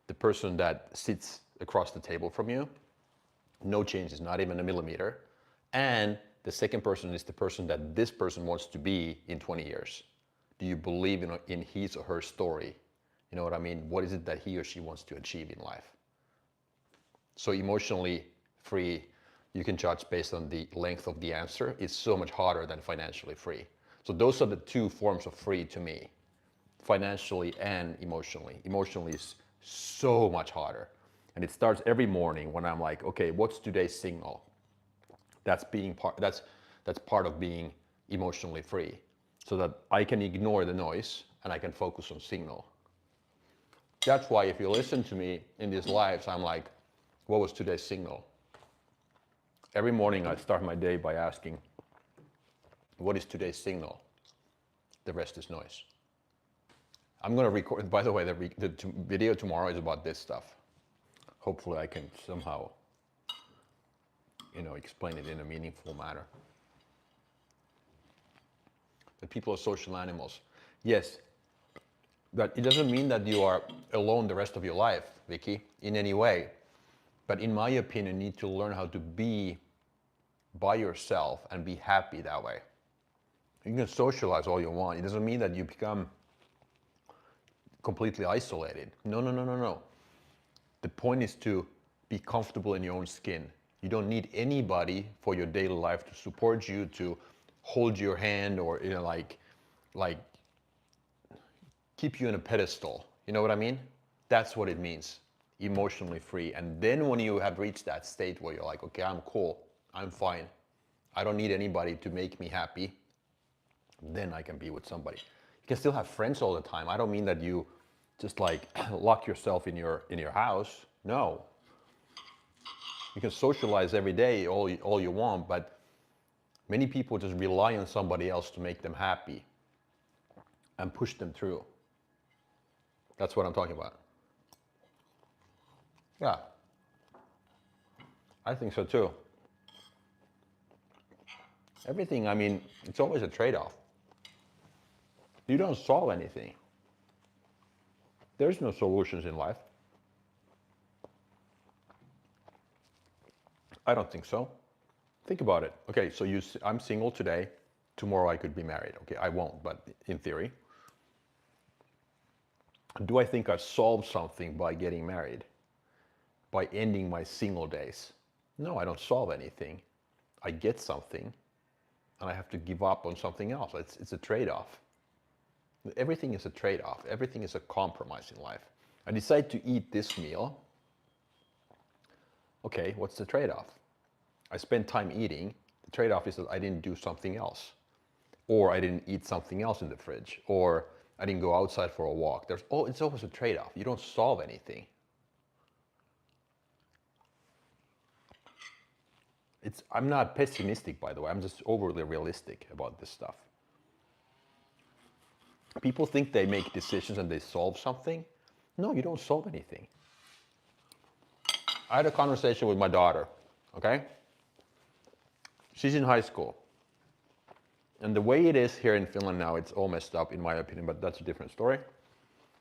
the person that sits across the table from you, no changes, not even a millimeter. And the second person is the person that this person wants to be in 20 years. Do you believe in his or her story? You know what I mean? What is it that he or she wants to achieve in life? So emotionally free, you can judge based on the length of the answer. It's so much harder than financially free. So those are the two forms of free to me, financially and emotionally. Emotionally is so much harder. And it starts every morning when I'm like, okay, what's today's signal? That's part of being emotionally free, so that I can ignore the noise and I can focus on signal. That's why if you listen to me in these lives, I'm like, what was today's signal? Every morning I start my day by asking, what is today's signal? The rest is noise. I'm going to record, by the way, the video tomorrow is about this stuff. Hopefully I can somehow, explain it in a meaningful manner. That people are social animals. Yes, but it doesn't mean that you are alone the rest of your life, Vicky, in any way. But in my opinion, you need to learn how to be by yourself and be happy that way. You can socialize all you want. It doesn't mean that you become completely isolated. No, no, no, no, no. The point is to be comfortable in your own skin. You don't need anybody for your daily life to support you, to hold your hand, or like keep you in a pedestal. You know what I mean? That's what it means, emotionally free. And then when you have reached that state where you're like, okay, I'm cool, I'm fine, I don't need anybody to make me happy, then I can be with somebody. You can still have friends all the time. I don't mean that you just like lock yourself in your house. No. You can socialize every day all you want, but many people just rely on somebody else to make them happy and push them through. That's what I'm talking about. Yeah. I think so too. Everything, I mean, it's always a trade-off. You don't solve anything. There's no solutions in life. I don't think so. Think about it. Okay, so I'm single today. Tomorrow I could be married. Okay, I won't, but in theory. Do I think I solved something by getting married? By ending my single days? No, I don't solve anything. I get something, and I have to give up on something else. It's a trade-off. Everything is a trade-off. Everything is a compromise in life. I decide to eat this meal. Okay, what's the trade-off? I spend time eating. The trade-off is that I didn't do something else. Or I didn't eat something else in the fridge. Or I didn't go outside for a walk. It's always a trade-off. You don't solve anything. I'm not pessimistic, by the way. I'm just overly realistic about this stuff. People think they make decisions and they solve something. No, you don't solve anything. I had a conversation with my daughter, okay? She's in high school. And the way it is here in Finland now, it's all messed up in my opinion, but that's a different story,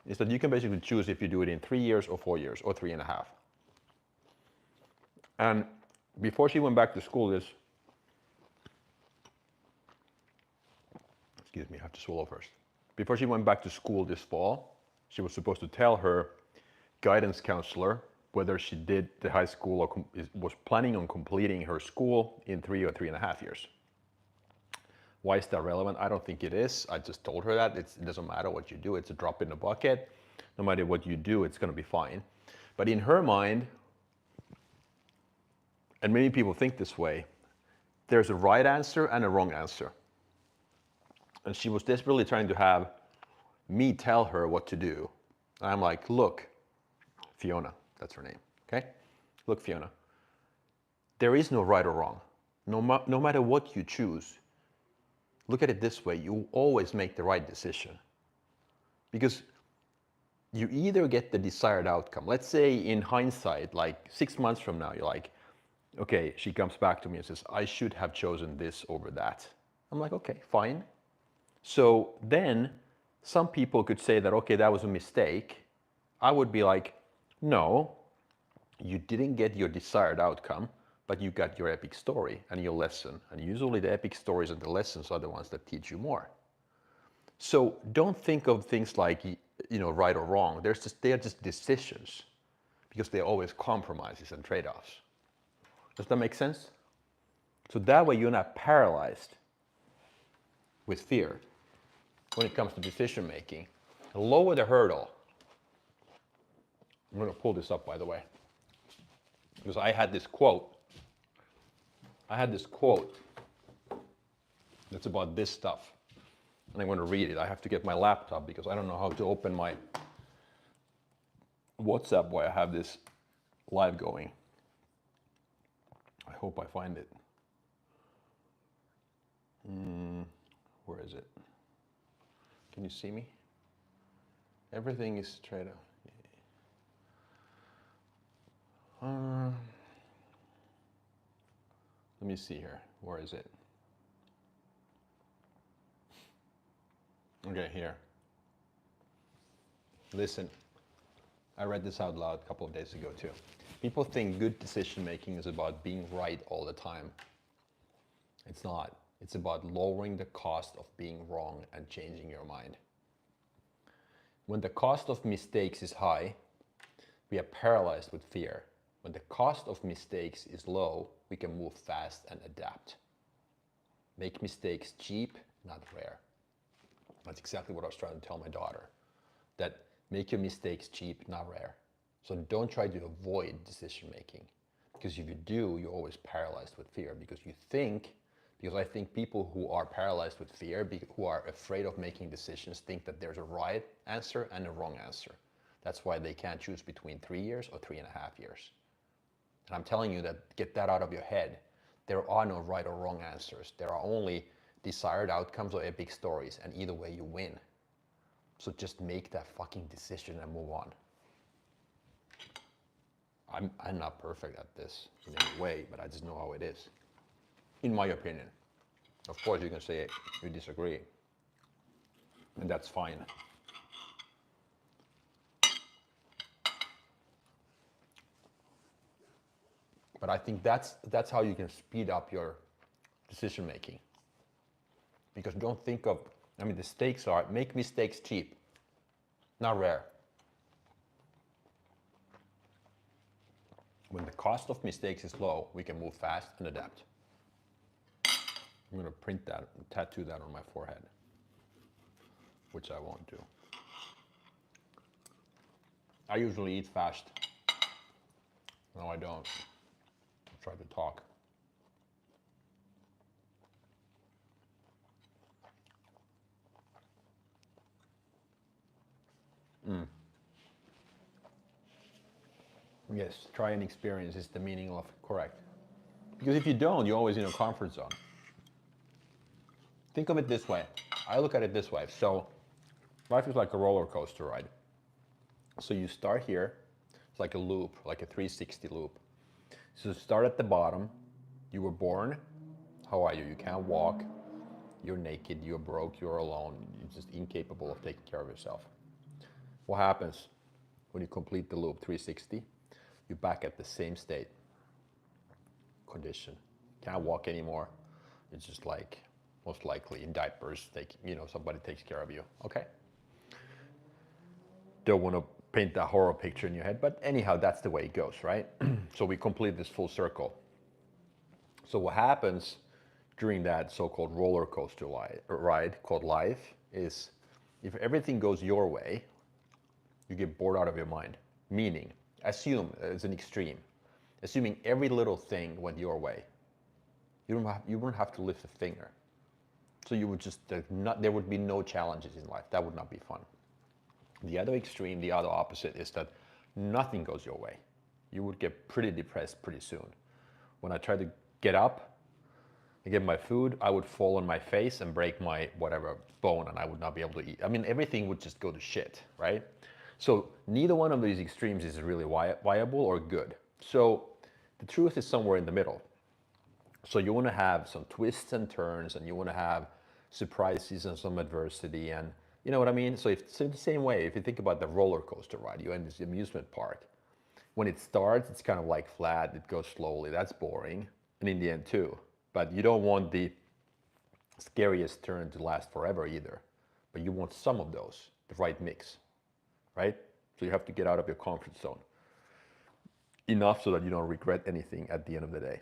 is that you can basically choose if you do it in 3 years or 4 years or 3.5. And before she went back to school excuse me, I have to swallow first. Before she went back to school this fall, she was supposed to tell her guidance counselor whether she did the high school or was planning on completing her school in 3 or 3.5 years. Why is that relevant? I don't think it is. I just told her that it doesn't matter what you do. It's a drop in the bucket. No matter what you do, it's going to be fine. But in her mind, and many people think this way, there's a right answer and a wrong answer. And she was desperately trying to have me tell her what to do. And I'm like, look, Fiona, that's her name, okay? Look, Fiona, there is no right or wrong. No matter what you choose, look at it this way, you always make the right decision. Because you either get the desired outcome. Let's say in hindsight, like 6 months from now, you're like, okay, she comes back to me and says, I should have chosen this over that. I'm like, okay, fine. So then some people could say that, okay, that was a mistake. I would be like, no, you didn't get your desired outcome, but you got your epic story and your lesson. And usually the epic stories and the lessons are the ones that teach you more. So don't think of things like, right or wrong. They're just decisions because they're always compromises and trade-offs. Does that make sense? So that way you're not paralyzed with fear when it comes to decision making. Lower the hurdle. I'm going to pull this up, by the way, because I had this quote that's about this stuff. And I'm going to read it. I have to get my laptop because I don't know how to open my WhatsApp while I have this live going. I hope I find it. Where is it? Can you see me? Everything is straight up. Let me see here. Where is it? Okay, here. Listen, I read this out loud a couple of days ago too. People think good decision making is about being right all the time. It's not. It's about lowering the cost of being wrong and changing your mind. When the cost of mistakes is high, we are paralyzed with fear. When the cost of mistakes is low, we can move fast and adapt. Make mistakes cheap, not rare. That's exactly what I was trying to tell my daughter. That make your mistakes cheap, not rare. So don't try to avoid decision making. Because if you do, you're always paralyzed with fear. Because I think people who are paralyzed with fear, who are afraid of making decisions, think that there's a right answer and a wrong answer. That's why they can't choose between 3 years or 3.5 years. And I'm telling you that, get that out of your head. There are no right or wrong answers. There are only desired outcomes or epic stories, and either way you win. So just make that fucking decision and move on. I'm not perfect at this in any way, but I just know how it is. In my opinion. Of course you can say you disagree. And that's fine. But I think that's how you can speed up your decision making. Because don't think of, the stakes are, make mistakes cheap, not rare. When the cost of mistakes is low, we can move fast and adapt. I'm going to print that, tattoo that on my forehead, which I won't do. I usually eat fast. No, I don't. I'll try to talk. Yes, try and experience is the meaning of correct. Because if you don't, you're always in a comfort zone. Think of it this way. I look at it this way. So life is like a roller coaster ride. So you start here, it's like a loop, like a 360 loop. So start at the bottom. You were born. How are you? You can't walk. You're naked. You're broke. You're alone. You're just incapable of taking care of yourself. What happens when you complete the loop 360? You're back at the same state, condition. Can't walk anymore. It's just like, most likely in diapers, somebody takes care of you, okay? Don't want to paint that horror picture in your head, but anyhow, that's the way it goes, right? So we complete this full circle. So what happens, during that so-called roller coaster ride called life is if everything goes your way, you get bored out of your mind. Meaning, assume, it's an extreme, assuming every little thing went your way, you wouldn't have to lift a finger. So you would just, there would be no challenges in life. That would not be fun. The other extreme, the other opposite, is that nothing goes your way. You would get pretty depressed pretty soon. When I tried to get up and get my food, I would fall on my face and break my whatever bone, and I would not be able to eat. I mean, everything would just go to shit, right? So neither one of these extremes is really viable or good. So the truth is somewhere in the middle. So you want to have some twists and turns, and you want to have surprises and some adversity, and you know what I mean? So it's the same way, if you think about the roller coaster ride, you're in this amusement park. When it starts, it's kind of like flat, it goes slowly, that's boring, and in the end too. But you don't want the scariest turn to last forever either. But you want some of those, the right mix, right? So you have to get out of your comfort zone enough so that you don't regret anything at the end of the day.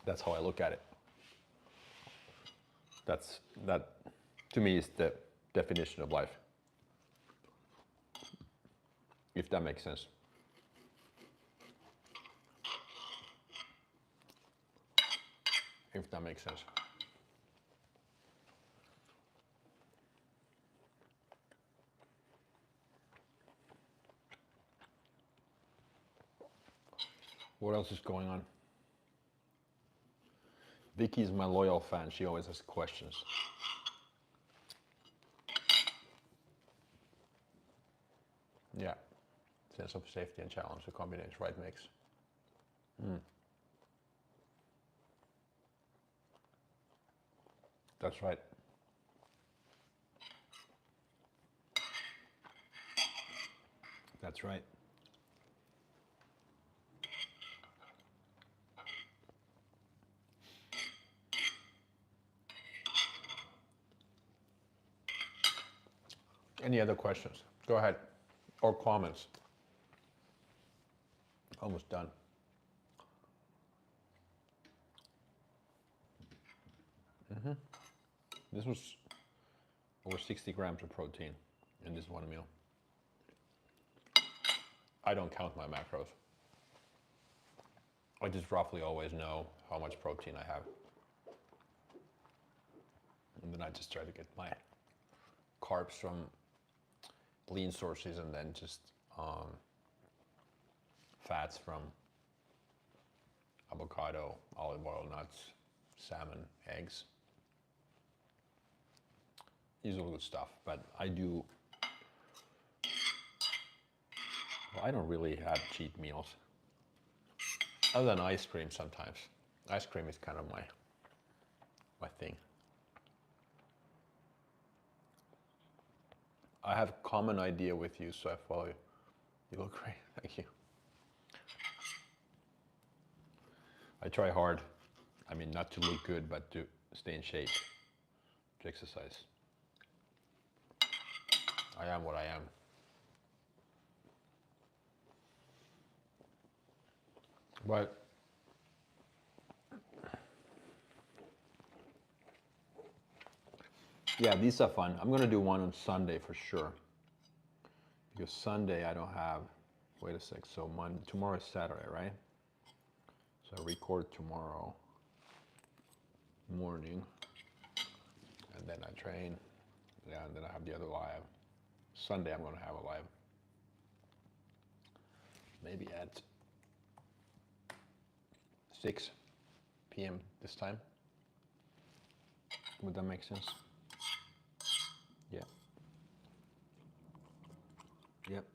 That's how I look at it. That to me is the definition of life, if that makes sense. If that makes sense. What else is going on? Vicky's my loyal fan. She always has questions. Yeah. Sense of safety and challenge, the combination, right mix. That's right. That's right. Any other questions? Go ahead. Or comments. Almost done. This was over 60 grams of protein in this one meal. I don't count my macros. I just roughly always know how much protein I have. And then I just try to get my carbs from lean sources, and then just fats from avocado, olive oil, nuts, salmon, eggs. These are good stuff, but I do, well, I don't really have cheat meals. Other than ice cream sometimes. Ice cream is kind of my thing. I have a common idea with you, so I follow you. You look great, thank you. I try hard. I mean, not to look good, but to stay in shape, to exercise. I am what I am. But yeah, these are fun. I'm gonna do one on Sunday for sure. Because Sunday I don't have, wait a sec, so tomorrow is Saturday, right? So I record tomorrow morning, and then I train, yeah, and then I have the other live. Sunday I'm gonna have a live. Maybe at 6 p.m. this time. Would that make sense? Yeah. Yep.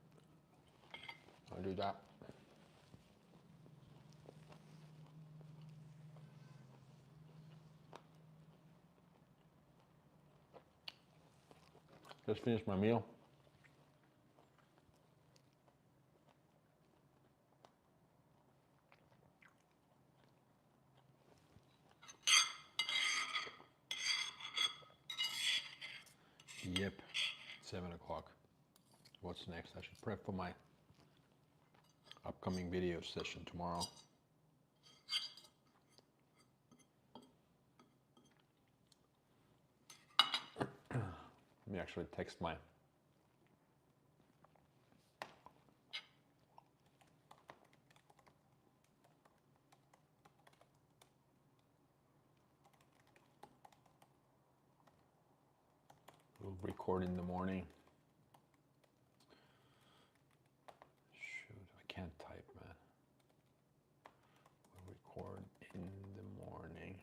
I'll do that. Just finished my meal. Yep, 7 o'clock. What's next? I should prep for my upcoming video session tomorrow. Let me actually text my we'll record in the morning. Shoot, I can't type, man. We'll record in the morning.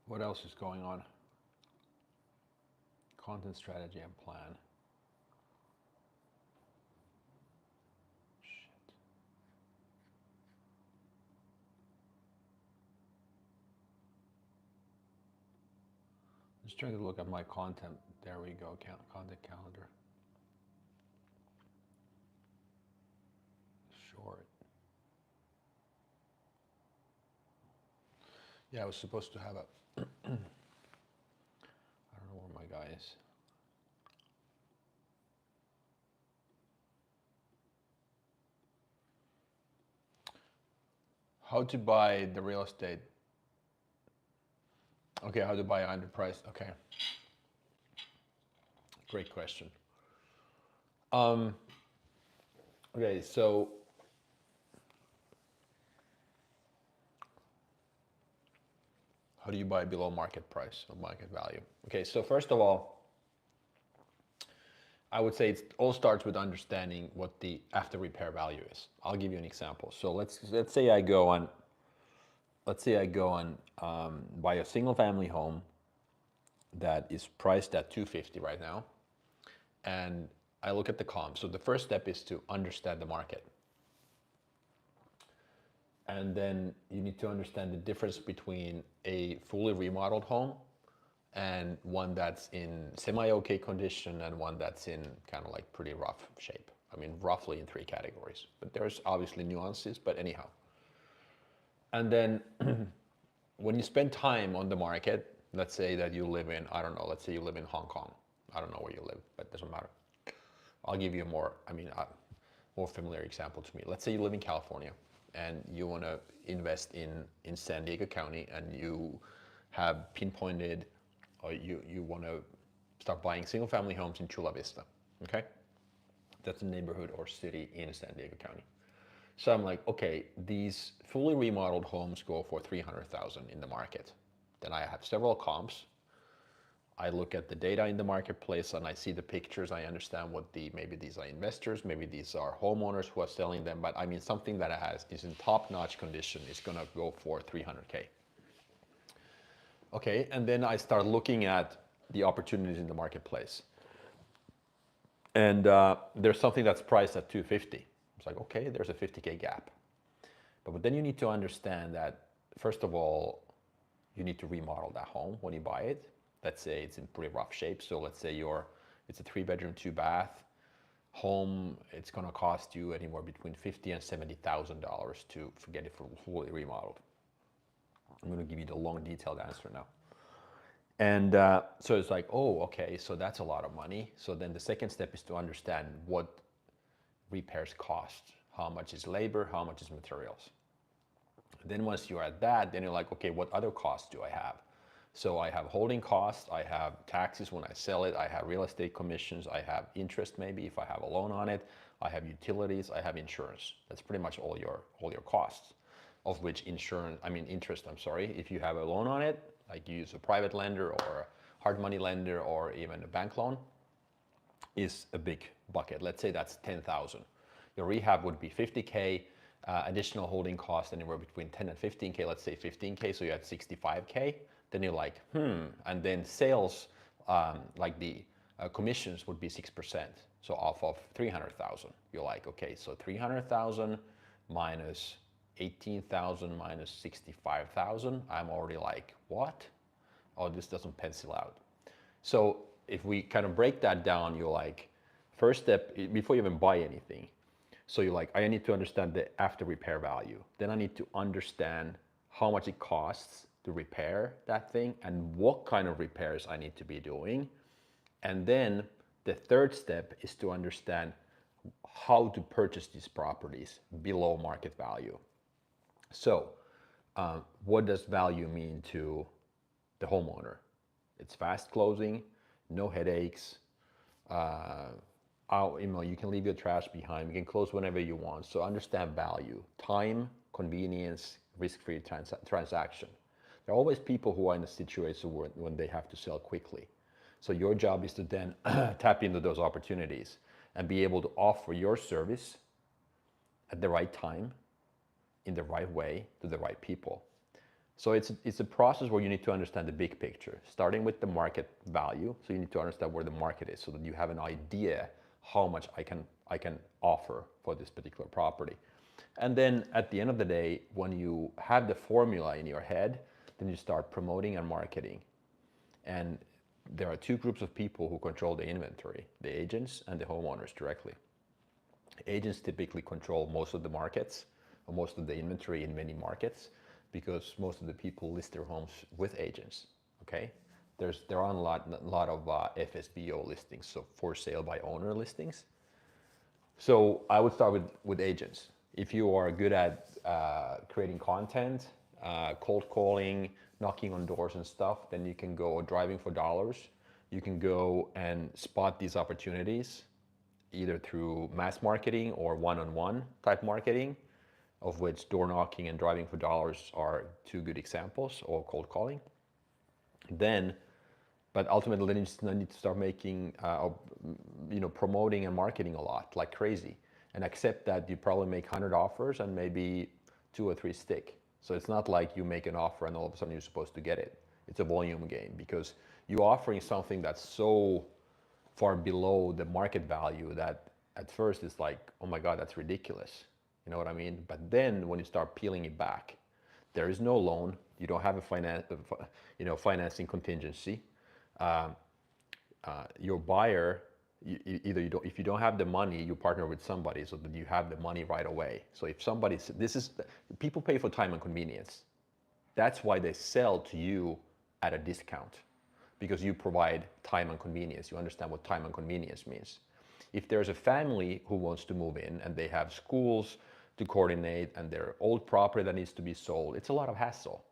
What else is going on? Content strategy and plan. Shit. Just trying to look at my content. There we go, content calendar. Short. Yeah, I was supposed to have a I don't know where my guy is. How to buy the real estate. Okay, how to buy underpriced. Okay. Great question. Okay, so how do you buy below market price or market value? Okay, so first of all, I would say it all starts with understanding what the after repair value is. I'll give you an example. So let's say I go on buy a single family home that is priced at 250 right now, and I look at the comps. So the first step is to understand the market. And then you need to understand the difference between a fully remodeled home and one that's in semi-okay condition and one that's in kind of like pretty rough shape. I mean, roughly in 3 categories, but there's obviously nuances, but anyhow. And then when you spend time on the market, let's say that you live in, I don't know, let's say you live in Hong Kong. I don't know where you live, but it doesn't matter. I'll give you a more familiar example to me. Let's say you live in California and you want to invest in San Diego County, and you have pinpointed, or you want to start buying single family homes in Chula Vista, okay? That's a neighborhood or city in San Diego County. So I'm like, okay, these fully remodeled homes go for $300,000 in the market. Then I have several comps. I look at the data in the marketplace and I see the pictures. I understand maybe these are investors, maybe these are homeowners who are selling them, but I mean something that is in top-notch condition is gonna go for 300K. Okay, and then I start looking at the opportunities in the marketplace. And there's something that's priced at 250. It's like, okay, there's a 50K gap. But then you need to understand that, first of all, you need to remodel that home when you buy it. Let's say it's in pretty rough shape. So let's say it's a 3-bedroom, 2-bath home. It's gonna cost you anywhere between $50,000 and $70,000 to get it fully remodeled. I'm gonna give you the long detailed answer now. And so it's like, oh, okay, so that's a lot of money. So then the second step is to understand what repairs cost. How much is labor, how much is materials? Then once you're at that, then you're like, okay, what other costs do I have? So I have holding costs, I have taxes when I sell it, I have real estate commissions, I have interest maybe if I have a loan on it, I have utilities, I have insurance. That's pretty much all your costs, of which interest, if you have a loan on it, like you use a private lender or a hard money lender or even a bank loan, is a big bucket. Let's say that's 10,000. Your rehab would be 50K, additional holding cost anywhere between 10 and 15K, let's say 15K, so you had 65K. Then you're like, and then sales, like the commissions would be 6%. So off of 300,000, you're like, okay, so 300,000 minus 18,000 minus 65,000. I'm already like, what? Oh, this doesn't pencil out. So if we kind of break that down, you're like, first step, before you even buy anything. So you're like, I need to understand the after repair value. Then I need to understand how much it costs to repair that thing and what kind of repairs I need to be doing. And then The third step is to understand how to purchase these properties below market value. So, what does value mean to the homeowner? It's fast closing, no headaches. You can leave your trash behind. You can close whenever you want. So understand value, time, convenience, risk-free transaction. There are always people who are in a situation when they have to sell quickly. So your job is to then tap into those opportunities and be able to offer your service at the right time, in the right way, to the right people. So it's a process where you need to understand the big picture, starting with the market value. So you need to understand where the market is so that you have an idea how much I can offer for this particular property. And then at the end of the day, when you have the formula in your head, then you start promoting and marketing. And there are two groups of people who control the inventory, the agents and the homeowners directly. Agents typically control most of the markets, or most of the inventory in many markets, because most of the people list their homes with agents. Okay, there are a lot of FSBO listings, so for sale by owner listings. So I would start with agents. If you are good at creating content, cold calling, knocking on doors and stuff, then you can go driving for dollars. You can go and spot these opportunities either through mass marketing or one-on-one type marketing, of which door knocking and driving for dollars are two good examples, or cold calling. But ultimately, then you need to start making, promoting and marketing a lot, like crazy, and accept that you probably make 100 offers and maybe 2 or 3 stick. So it's not like you make an offer and all of a sudden you're supposed to get it. It's a volume game because you're offering something that's so far below the market value that at first it's like, oh my God, that's ridiculous. You know what I mean? But then when you start peeling it back, there is no loan. You don't have a financing contingency. Your buyer, if you don't have the money, you partner with somebody so that you have the money right away. So if people pay for time and convenience. That's why they sell to you at a discount, because you provide time and convenience. You understand what time and convenience means. If there's a family who wants to move in and they have schools to coordinate and their old property that needs to be sold, it's a lot of hassle.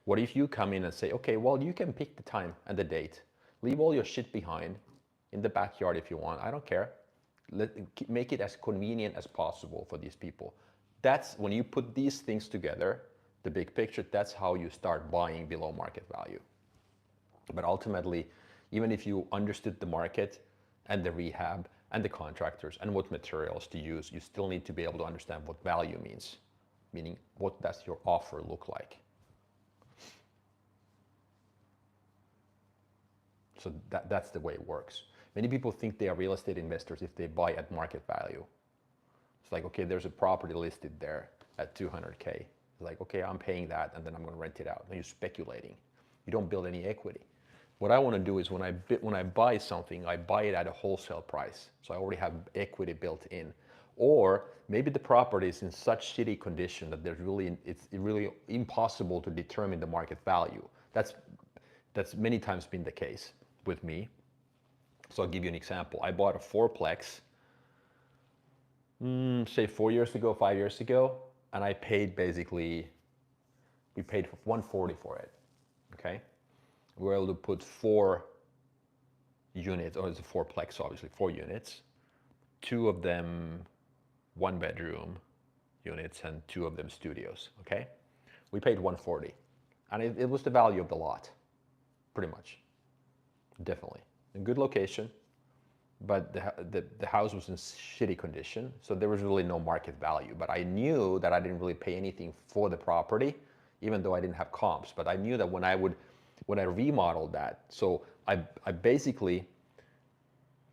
What if you come in and say, okay, well, you can pick the time and the date. Leave all your shit behind in the backyard if you want. I don't care. Make it as convenient as possible for these people. That's when you put these things together, the big picture, that's how you start buying below market value. But ultimately, even if you understood the market and the rehab and the contractors and what materials to use, you still need to be able to understand what value means, meaning what does your offer look like. So that's the way it works. Many people think they are real estate investors if they buy at market value. It's like, okay, there's a property listed there at 200K. It's like, okay, I'm paying that and then I'm going to rent it out. And you're speculating. You don't build any equity. What I want to do is when I buy something, I buy it at a wholesale price. So I already have equity built in. Or maybe the property is in such shitty condition that it's really impossible to determine the market value. That's many times been the case with me. So I'll give you an example. I bought a fourplex, say 4 years ago, 5 years ago, and we paid $140 for it. Okay, we were able to put 4 units, or it's a fourplex, obviously 4 units, 2 of them 1-bedroom units and 2 of them studios. Okay, we paid $140, and it was the value of the lot, pretty much, definitely. In good location, but the house was in shitty condition, so there was really no market value. But I knew that I didn't really pay anything for the property, even though I didn't have comps. But I knew that when I remodeled that, so I basically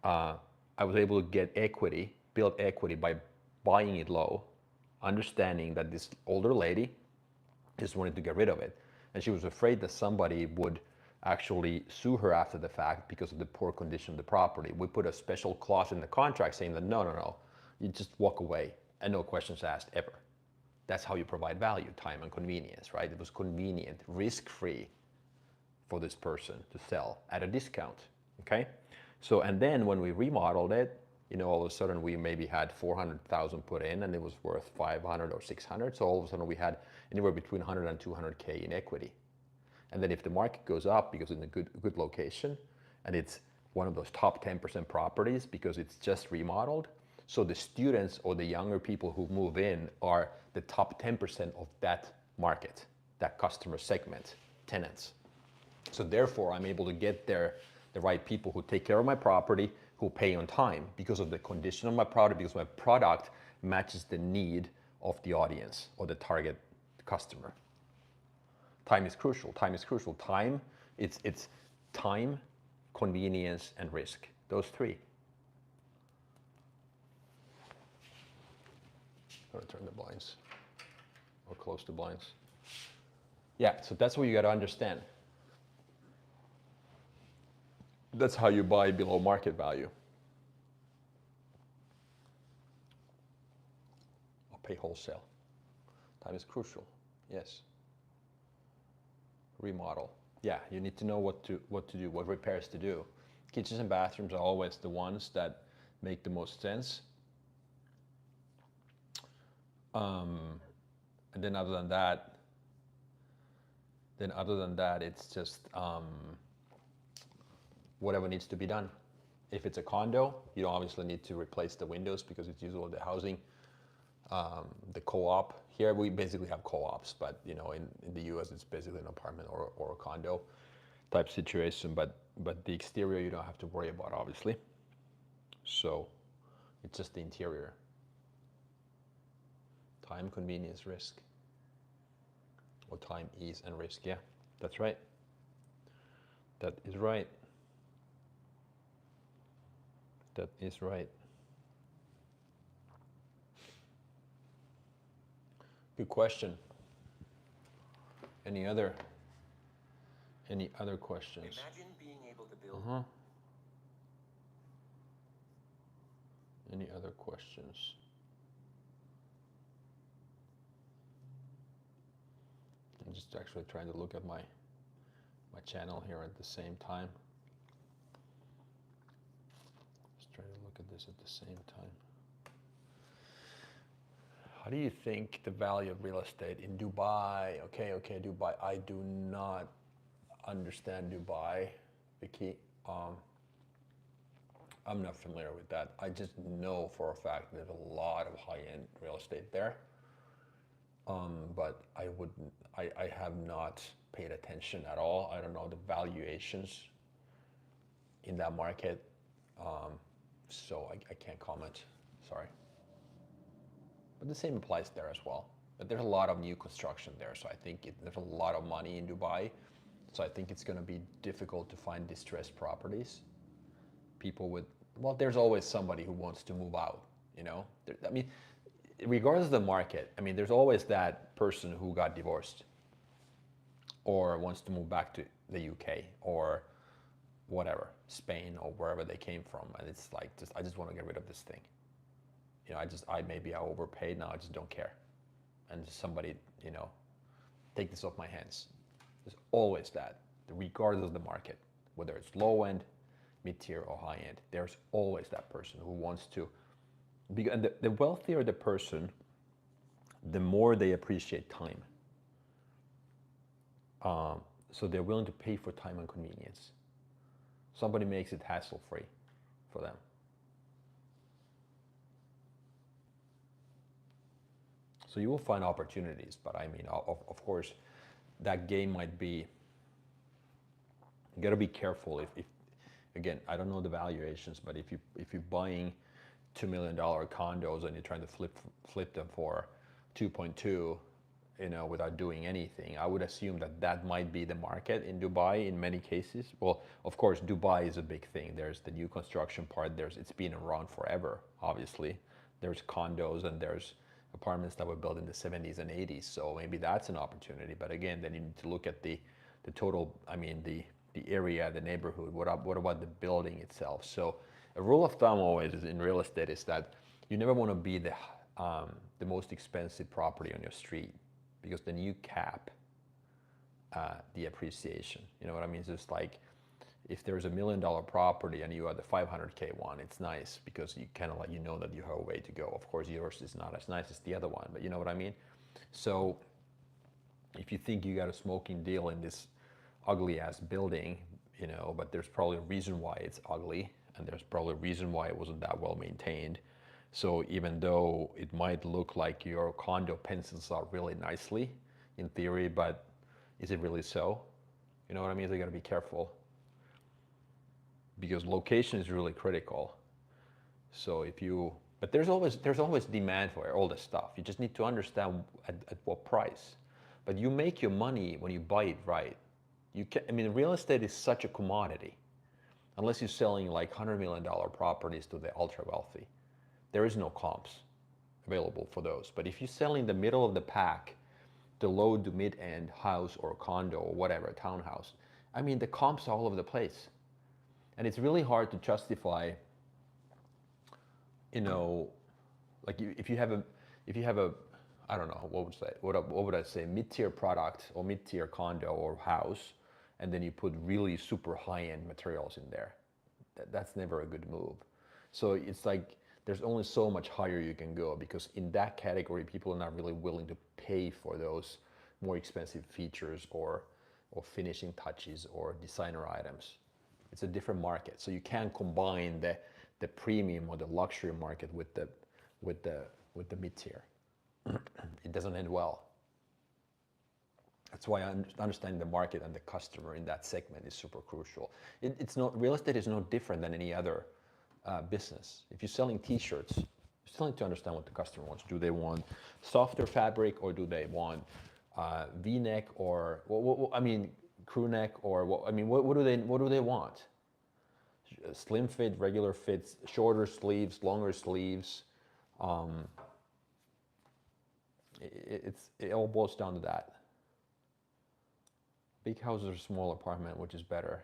I was able to get equity, build equity by buying it low, understanding that this older lady just wanted to get rid of it, and she was afraid that somebody would actually sue her after the fact because of the poor condition of the property. We put a special clause in the contract saying that no, you just walk away and no questions asked ever. That's how you provide value, time and convenience, right? It was convenient, risk-free for this person to sell at a discount, okay? So, and then when we remodeled it, all of a sudden we maybe had 400,000 put in and it was worth 500 or 600. So all of a sudden we had anywhere between 100 and 200K in equity. And then if the market goes up because it's in a good location and it's one of those top 10% properties because it's just remodeled, so the students or the younger people who move in are the top 10% of that market, that customer segment, tenants. So therefore, I'm able to get there the right people who take care of my property, who pay on time because of the condition of my product, because my product matches the need of the audience or the target customer. Time is crucial. Time is crucial. Time, it's time, convenience, and risk. Those three. I'm gonna turn the blinds or close the blinds. Yeah, so that's what you got to understand. That's how you buy below market value. I'll pay wholesale. Time is crucial. Yes. Remodel. Yeah, you need to know what to do, what repairs to do. Kitchens and bathrooms are always the ones that make the most sense. And then other than that, it's just whatever needs to be done. If it's a condo, you obviously need to replace the windows because it's usually the housing, the co-op. Here we basically have co-ops, but in the US it's basically an apartment or a condo type situation. But the exterior you don't have to worry about, obviously. So it's just the interior. Time, convenience, risk. Or time, ease, and risk. Yeah, that's right. That is right. That is right. Good question. Any other questions? Imagine being able to build. Any other questions? I'm just actually trying to look at my channel here at the same time. Just trying to look at this at the same time. How do you think the value of real estate in Dubai? Okay, Dubai. I do not understand Dubai, Vicky. I'm not familiar with that. I just know for a fact there's a lot of high-end real estate there. But I have not paid attention at all. I don't know the valuations in that market. So I can't comment, sorry. But the same applies there as well. But there's a lot of new construction there, so I think there's a lot of money in Dubai. So I think it's gonna be difficult to find distressed properties. People with, well, there's always somebody who wants to move out, I mean, regardless of the market, I mean, there's always that person who got divorced or wants to move back to the UK or whatever, Spain or wherever they came from. And it's like, I just want to get rid of this thing. Maybe I overpaid, now I just don't care. And just somebody, take this off my hands. There's always that, regardless of the market, whether it's low end, mid-tier or high end, there's always that person who wants to, and the wealthier the person, the more they appreciate time. So they're willing to pay for time and convenience. Somebody makes it hassle-free for them. So you will find opportunities, but I mean, of course, that game might be, you gotta be careful if again, I don't know the valuations, but if you're buying $2 million condos and you're trying to flip them for 2.2, without doing anything, I would assume that might be the market in Dubai in many cases. Well, of course, Dubai is a big thing. There's the new construction part. It's been around forever, obviously. There's condos and there's apartments that were built in the 70s and 80s. So maybe that's an opportunity. But again, then you need to look at the total, I mean, the area, the neighborhood. What about the building itself? So a rule of thumb always is in real estate is that you never want to be the most expensive property on your street, because then you cap the appreciation. You know what I mean? It's just like If there's $1 million property and you are the 500K one, it's nice because you kind of like, you know that you have a way to go. Of course, yours is not as nice as the other one, but you know what I mean? So if you think you got a smoking deal in this ugly ass building, you know, but there's probably a reason why it's ugly, and there's probably a reason why it wasn't that well maintained. So even though it might look like your condo pencils out really nicely in theory, but is it really so? You know what I mean? So you got to be careful because location is really critical. So if you, but there's always demand for all this stuff. You just need to understand at what price. But you make your money when you buy it right. You can, I mean, real estate is such a commodity. Unless you're selling like $100 million properties to the ultra wealthy, there is no comps available for those. But if you sell in the middle of the pack, the low to mid-end house or condo or whatever, townhouse, I mean, the comps are all over the place. And it's really hard to justify, you know, like if you have a, I don't know, what would I say, mid-tier product or mid-tier condo or house, and then you put really super high-end materials in there. That's never a good move. So it's like there's only so much higher you can go because in that category, people are not really willing to pay for those more expensive features or finishing touches or designer items. It's a different market. So you can't combine the premium or the luxury market with the mid-tier. It doesn't end well. That's why understanding the market and the customer in that segment is super crucial. It's not, real estate is no different than any other business. If you're selling T-shirts, you still need to understand what the customer wants. Do they want softer fabric or do they want V-neck or I mean crew neck or what do they want? Slim fit, regular fits, shorter sleeves, longer sleeves. It all boils down to that. Big house or small apartment, which is better?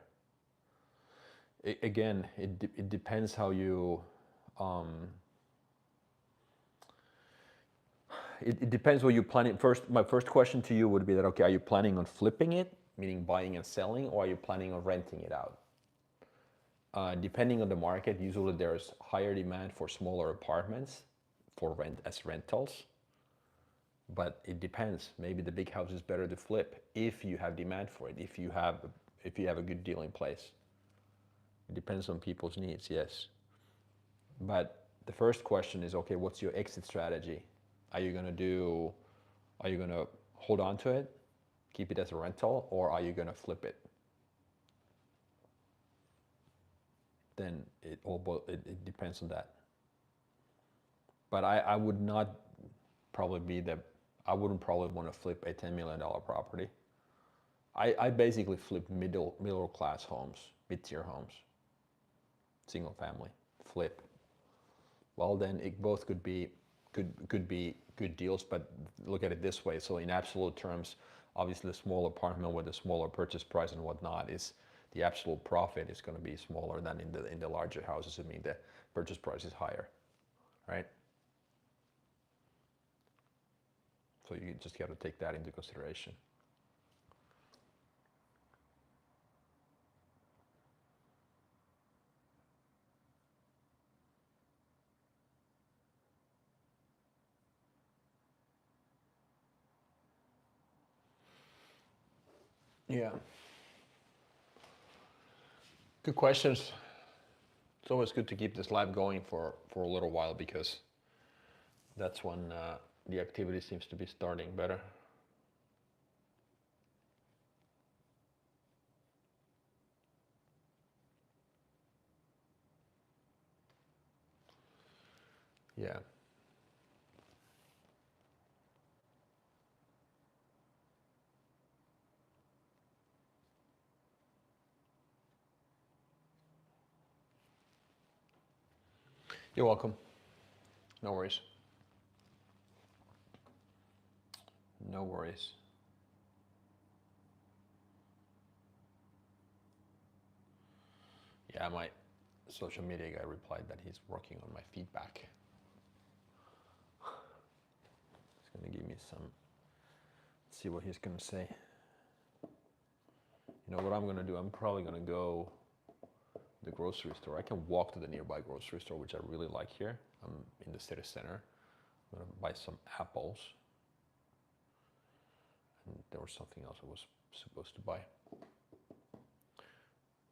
Again, it depends how you. It depends what you're planning. My first question to you would be that, okay, are you planning on flipping it, meaning buying and selling, or are you planning on renting it out? Depending on the market, usually there's higher demand for smaller apartments for rent as rentals. But it depends. Maybe the big house is better to flip if you have demand for it, if you have a good deal in place. It depends on people's needs, yes. But the first question is, okay, what's your exit strategy? Are you gonna hold on to it, keep it as a rental, or are you gonna flip it? Then it depends on that. But I would not probably be I wouldn't probably want to flip a $10 million property. I basically flip middle class homes, mid-tier homes, single family, flip. Well, then it both could be good deals, but look at it this way. So in absolute terms, obviously a small apartment with a smaller purchase price and whatnot is the absolute profit is going to be smaller than in the larger houses. I mean, the purchase price is higher, right? So you just got to take that into consideration. Yeah. Good questions. It's always good to keep this live going for a little while because that's when the activity seems to be starting better. Yeah. You're welcome. No worries. No worries. Yeah, my social media guy replied that he's working on my feedback. He's gonna give me some, let's see what he's gonna say. You know what I'm gonna do? I'm probably gonna go the grocery store. I can walk to the nearby grocery store, which I really like here. I'm in the city center. I'm gonna buy some apples. And there was something else I was supposed to buy.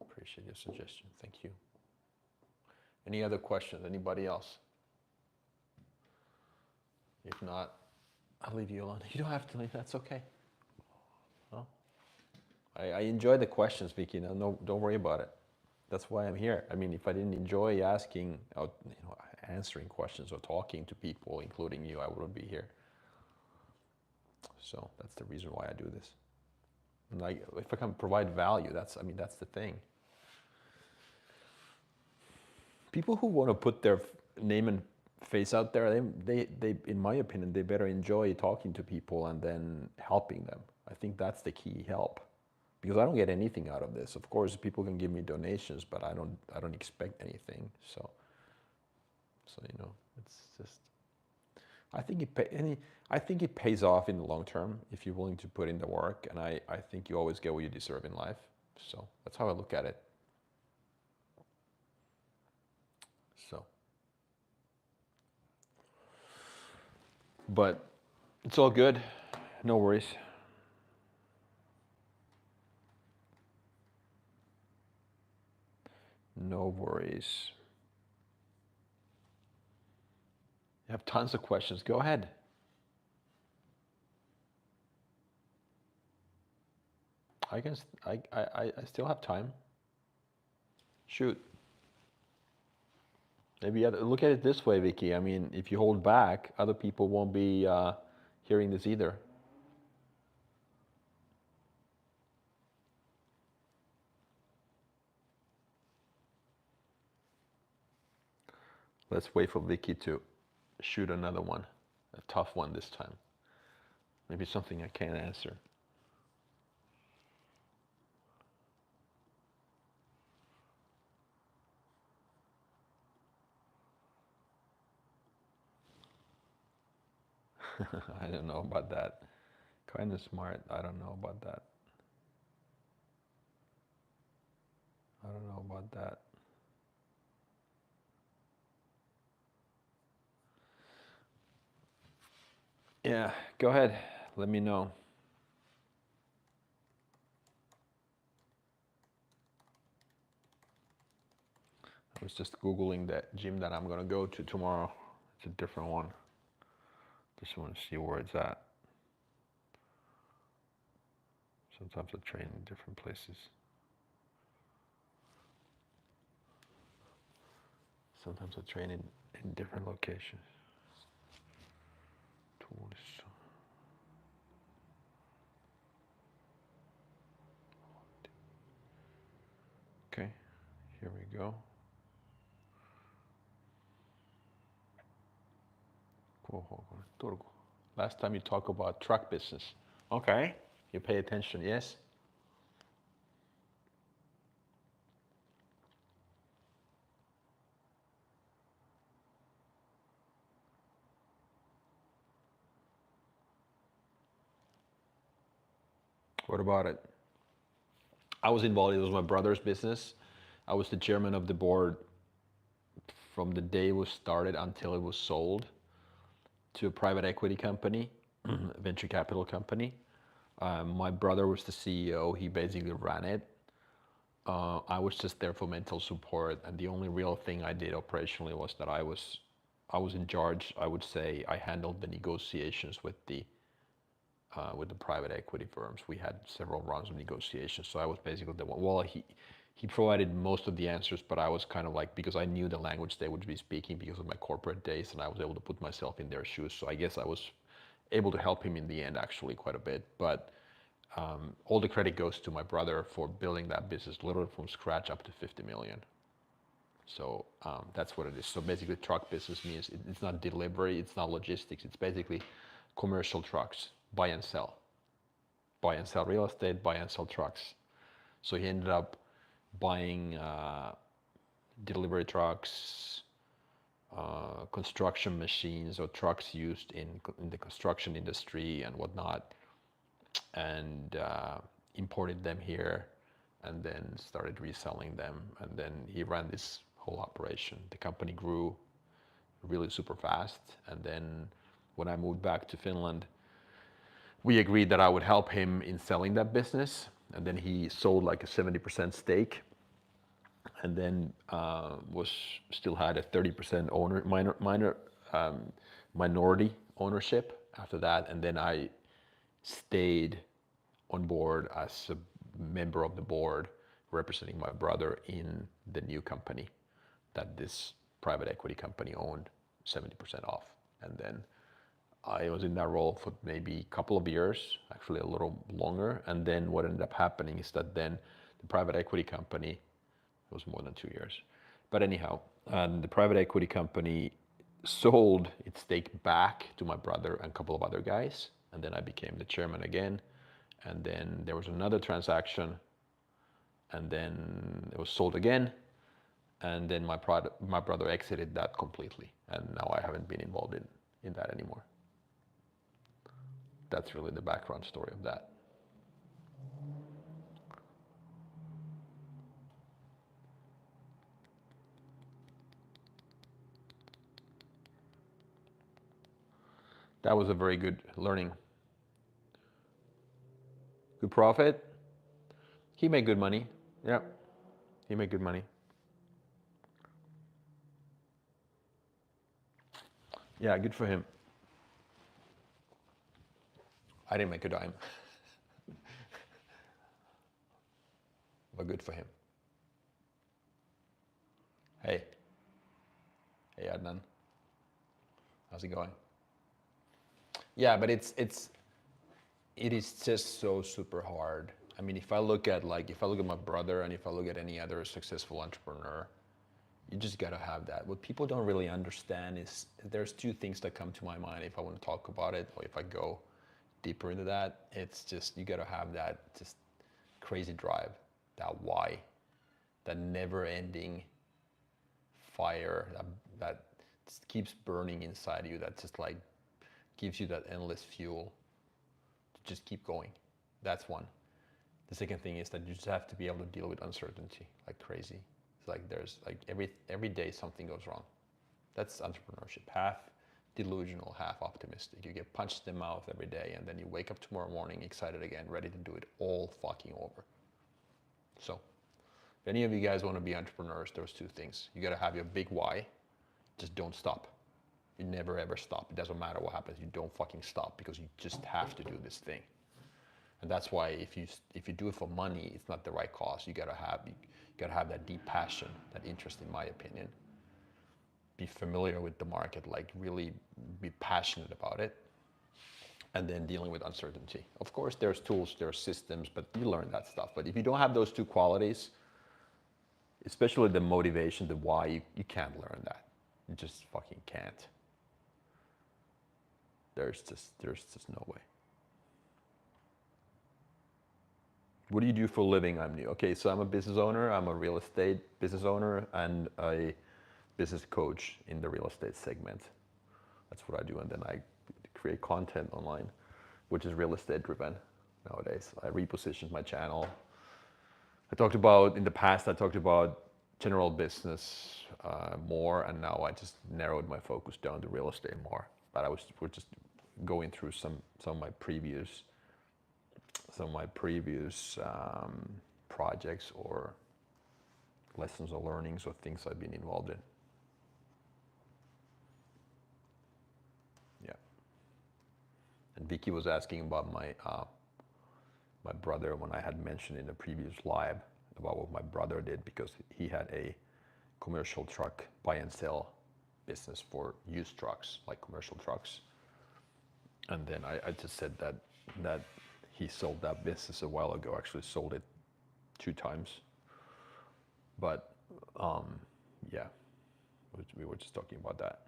Appreciate your suggestion. Thank you. Any other questions? Anybody else? If not, I'll leave you alone. You don't have to leave. That's okay. Well, I enjoy the questions, Vicky. No, don't worry about it. That's why I'm here. I mean, if I didn't enjoy asking, answering questions or talking to people, including you, I wouldn't be here. So that's the reason why I do this. And if I can provide value, that's the thing. People who want to put their name and face out there, they, in my opinion, they better enjoy talking to people and then helping them. I think that's the key help, because I don't get anything out of this. Of course, people can give me donations, but I don't expect anything. So it's just. I think it pays off in the long term if you're willing to put in the work, and I think you always get what you deserve in life. So that's how I look at it. So, but it's all good. No worries. No worries. You have tons of questions. Go ahead. I still have time. Shoot. Maybe look at it this way, Vicky. I mean, if you hold back, other people won't be hearing this either. Let's wait for Vicky to shoot another one, a tough one this time. Maybe something I can't answer. I don't know about that. Kind of smart. I don't know about that. I don't know about that. Yeah, go ahead. Let me know. I was just Googling that gym that I'm going to go to tomorrow. It's a different one. Just want to see where it's at. Sometimes I train in different places. Sometimes I train in different locations. Okay, here we go. Last time you talked about truck business. Okay, you pay attention, yes? What about it? I was involved. It was my brother's business. I was the chairman of the board from the day it was started until it was sold to a private equity company, venture capital company. My brother was the CEO. He basically ran it. I was just there for mental support, and the only real thing I did operationally was that I was in charge. I would say I handled the negotiations with the private equity firms. We had several rounds of negotiations, so I was basically the one. Well, he provided most of the answers, but I was kind of like, because I knew the language they would be speaking because of my corporate days, and I was able to put myself in their shoes. So I guess I was able to help him in the end, actually, quite a bit. But all the credit goes to my brother for building that business literally from scratch up to 50 million. So that's what it is. So basically, truck business means it's not delivery, it's not logistics, it's basically commercial trucks, buy and sell real estate, buy and sell trucks. So he ended up buying delivery trucks, construction machines, or trucks used in the construction industry and whatnot, and imported them here, and then started reselling them. And then he ran this whole operation. The company grew really super fast. And then when I moved back to Finland, we agreed that I would help him in selling that business. And then he sold like a 70% stake, and then was still had a 30% minority ownership after that. And then I stayed on board as a member of the board representing my brother in the new company that this private equity company owned 70% of. And then I was in that role for maybe a couple of years, actually a little longer. And then what ended up happening is that then the private equity company, it was more than 2 years. But anyhow, the private equity company sold its stake back to my brother and a couple of other guys. And then I became the chairman again. And then there was another transaction, and then it was sold again. And then my brother exited that completely. And now I haven't been involved in that anymore. That's really the background story of that. That was a very good learning. Good profit. He made good money. Yeah, he made good money. Yeah, good for him. I didn't make a dime, but good for him. Hey, hey Adnan, how's it going? Yeah, but it is just so super hard. I mean, if I look at my brother, and if I look at any other successful entrepreneur, you just gotta have that. What people don't really understand is there's two things that come to my mind if I want to talk about it, or if I go deeper into that. It's just, you gotta have that just crazy drive, that why, that never-ending fire that just keeps burning inside you, that just like gives you that endless fuel to just keep going. That's one. The second thing is that you just have to be able to deal with uncertainty like crazy. It's like there's like every day something goes wrong. That's entrepreneurship. Half delusional, half optimistic. You get punched in the mouth every day, and then you wake up tomorrow morning excited again, ready to do it all fucking over. So if any of you guys want to be entrepreneurs, those two things. You got to have your big why. Just don't stop. You never ever stop. It doesn't matter what happens. You don't fucking stop, because you just have to do this thing. And that's why if you do it for money, it's not the right cause. You gotta have that deep passion, that interest, in my opinion. Be familiar with the market, like really be passionate about it, and then dealing with uncertainty. Of course, there's tools, there's systems, but you learn that stuff. But if you don't have those two qualities, especially the motivation, the why, you can't learn that. You just fucking can't. There's just no way. What do you do for a living? I'm new. Okay, so I'm a business owner. I'm a real estate business owner and a business coach in the real estate segment. That's what I do. And then I create content online, which is real estate driven nowadays. I repositioned my channel. In the past, I talked about general business more, and now I just narrowed my focus down to real estate more. But we're just going through some of my previous projects or lessons or learnings or things I've been involved in. Yeah. And Vicky was asking about my brother, when I had mentioned in the previous live about what my brother did, because he had a commercial truck buy and sell business for used trucks, like commercial trucks. And then I just said that he sold that business a while ago. Actually sold it 2 times. But yeah, we were just talking about that.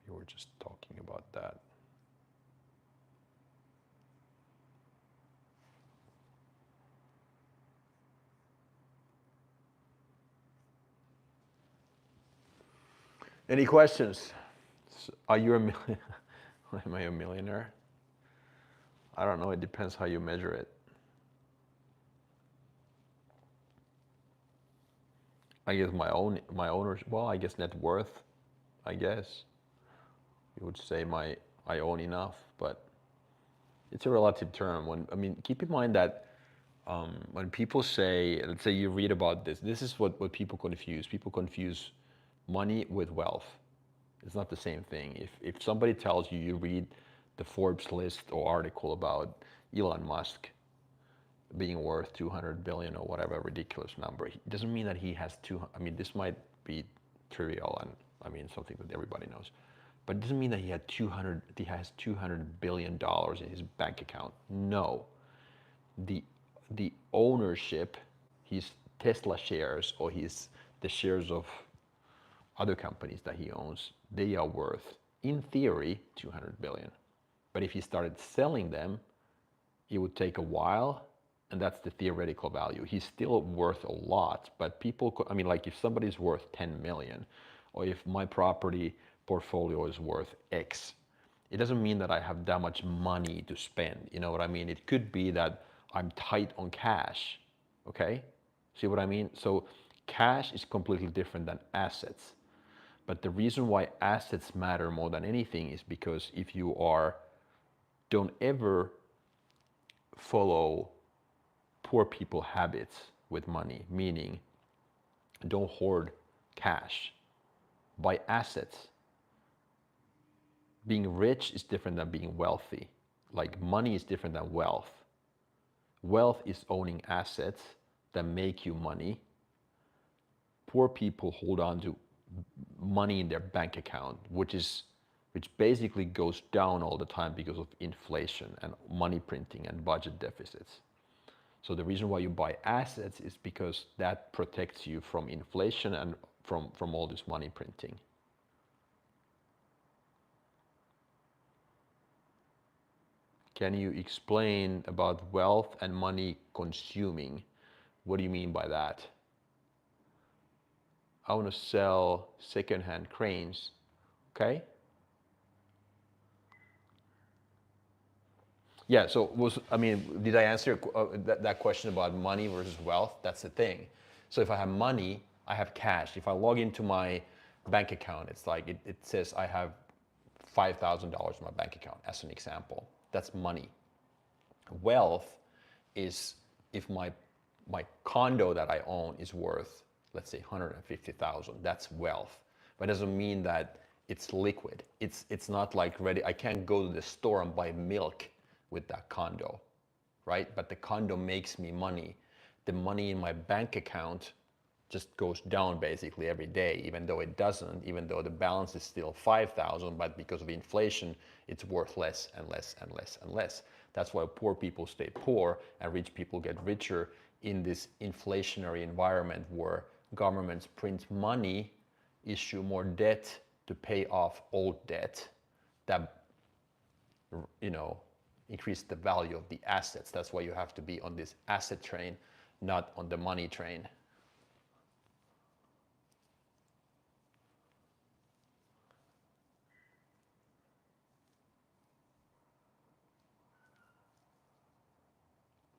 We were just talking about that. Any questions? Are you am I a millionaire? I don't know. It depends how you measure it. I guess my owners. Well, I guess net worth. I guess you would say I own enough, but it's a relative term. When I mean, keep in mind that when people say, let's say you read about this, this is what people confuse. People confuse money with wealth. It's not the same thing. If somebody tells you you read the Forbes list or article about Elon Musk being worth 200 billion or whatever ridiculous number, it doesn't mean that he has two. I mean, this might be trivial and I mean something that everybody knows, but it doesn't mean that he had 200. He has 200 billion dollars in his bank account. No, the the ownership, his Tesla shares or the shares of other companies that he owns, they are worth, in theory, 200 billion. But if he started selling them, it would take a while, and that's the theoretical value. He's still worth a lot, but people, I mean, like if somebody's worth 10 million, or if my property portfolio is worth X, it doesn't mean that I have that much money to spend. You know what I mean? It could be that I'm tight on cash. Okay? See what I mean? So cash is completely different than assets. But the reason why assets matter more than anything is because if you don't ever follow poor people habits with money, meaning don't hoard cash, buy assets. Being rich is different than being wealthy. Like money is different than wealth. Wealth is owning assets that make you money. Poor people hold on to money in their bank account, which basically goes down all the time because of inflation and money printing and budget deficits. So the reason why you buy assets is because that protects you from inflation and from all this money printing. Can you explain about wealth and money consuming? What do you mean by that? I want to sell secondhand cranes. Okay. Yeah, so I mean, did I answer that question about money versus wealth? That's the thing. So if I have money, I have cash. If I log into my bank account, it's like it says I have $5,000 in my bank account, as an example. That's money. Wealth is if my condo that I own is worth, let's say 150,000. That's wealth. But it doesn't mean that it's liquid. It's not like ready. I can't go to the store and buy milk with that condo, right? But the condo makes me money. The money in my bank account just goes down basically every day, even though it doesn't, even though the balance is still 5,000, but because of inflation, it's worth less and less and less and less. That's why poor people stay poor and rich people get richer in this inflationary environment where governments print money, issue more debt to pay off old debt that, you know, increase the value of the assets. That's why you have to be on this asset train, not on the money train.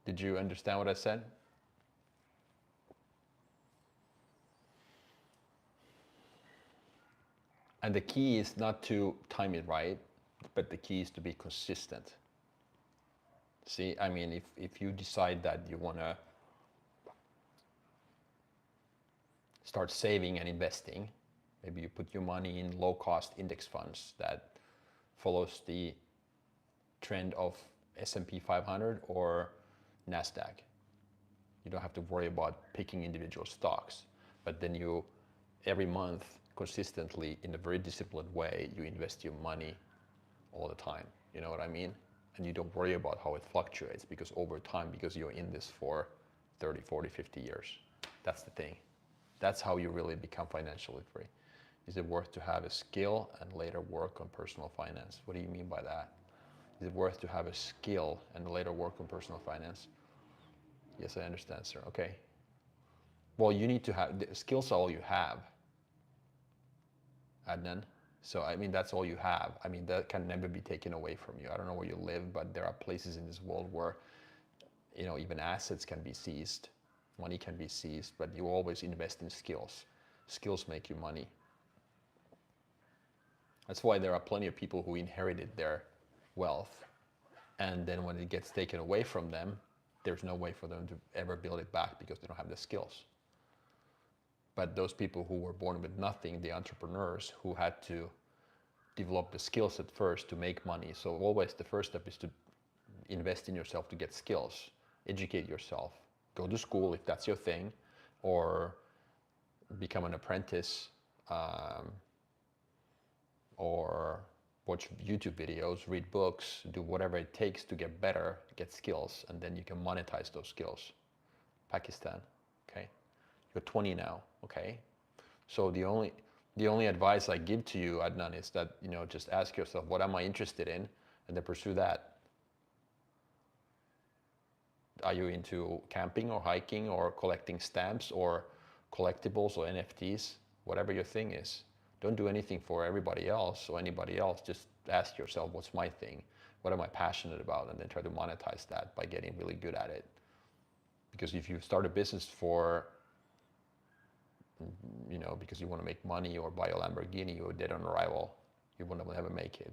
Did you understand what I said? And the key is not to time it right, but the key is to be consistent. See, I mean, if you decide that you want to start saving and investing, maybe you put your money in low-cost index funds that follows the trend of S&P 500 or NASDAQ. You don't have to worry about picking individual stocks, but then you, every month, consistently, in a very disciplined way, you invest your money all the time. You know what I mean? And you don't worry about how it fluctuates because over time, because you're in this for 30, 40, 50 years. That's the thing. That's how you really become financially free. Is it worth to have a skill and later work on personal finance? What do you mean by that? Is it worth to have a skill and later work on personal finance? Yes, I understand, sir. Okay. Well, you need to have, the skills are all you have, Adnan. So, I mean, that's all you have. I mean, that can never be taken away from you. I don't know where you live, but there are places in this world where, you know, even assets can be seized, money can be seized, but you always invest in skills. Skills make you money. That's why there are plenty of people who inherited their wealth, and then when it gets taken away from them, there's no way for them to ever build it back because they don't have the skills. But those people who were born with nothing, the entrepreneurs who had to develop the skills at first to make money. So always the first step is to invest in yourself to get skills, educate yourself, go to school if that's your thing, or become an apprentice, or watch YouTube videos, read books, do whatever it takes to get better, get skills, and then you can monetize those skills. Pakistan, okay? You're 20 now, okay? So the only advice I give to you, Adnan, is that, you know, just ask yourself, what am I interested in? And then pursue that. Are you into camping or hiking or collecting stamps or collectibles or NFTs? Whatever your thing is. Don't do anything for everybody else or anybody else. Just ask yourself, what's my thing? What am I passionate about? And then try to monetize that by getting really good at it. Because if you start a business for, you know, because you want to make money or buy a Lamborghini or dead on arrival, you will never make it.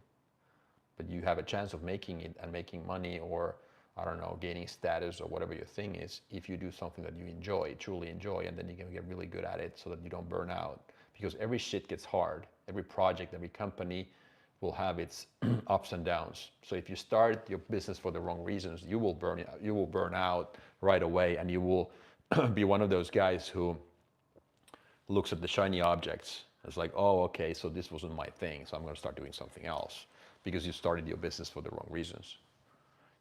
But you have a chance of making it and making money, or I don't know, gaining status or whatever your thing is, if you do something that you enjoy, truly enjoy, and then you can get really good at it so that you don't burn out. Because every shit gets hard. Every project, every company will have its ups and downs. So if you start your business for the wrong reasons, you will burn out right away, and you will be one of those guys who looks at the shiny objects. It's like, oh, okay, so this wasn't my thing, so I'm going to start doing something else, because you started your business for the wrong reasons.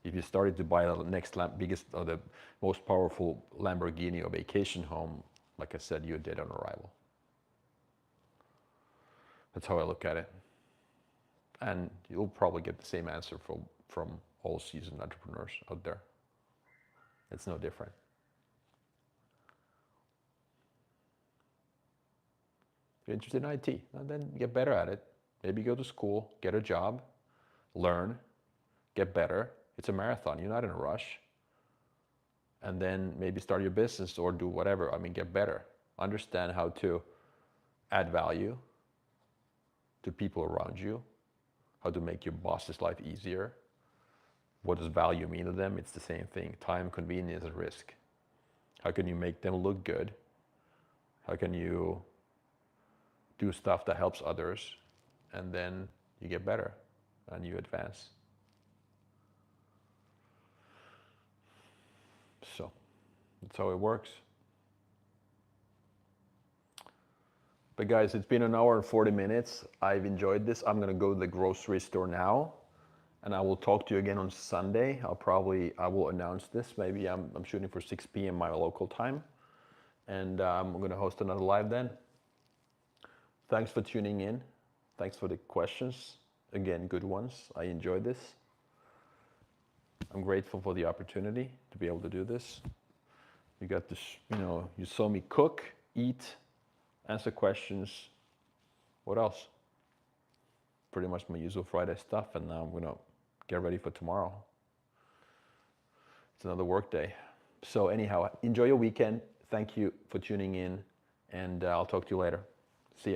If you started to buy the next biggest or the most powerful Lamborghini or vacation home, like I said, you're dead on arrival. That's how I look at it. And you'll probably get the same answer from all seasoned entrepreneurs out there. It's no different. If you're interested in IT, then get better at it. Maybe go to school, get a job, learn, get better. It's a marathon. You're not in a rush. And then maybe start your business or do whatever. I mean, get better. Understand how to add value to people around you, how to make your boss's life easier. What does value mean to them? It's the same thing. Time, convenience, and risk. How can you make them look good? How can you do stuff that helps others? And then you get better and you advance. So that's how it works. But guys, it's been an hour and 40 minutes. I've enjoyed this. I'm gonna go to the grocery store now, and I will talk to you again on Sunday. I will announce this. Maybe I'm shooting for 6 p.m. my local time, and I'm gonna host another live then. Thanks for tuning in. Thanks for the questions. Again, good ones. I enjoyed this. I'm grateful for the opportunity to be able to do this. You got this, you know, you saw me cook, eat, answer questions. What else? Pretty much my usual Friday stuff, and now I'm gonna get ready for tomorrow. It's another work day. So anyhow, enjoy your weekend. Thank you for tuning in, and I'll talk to you later.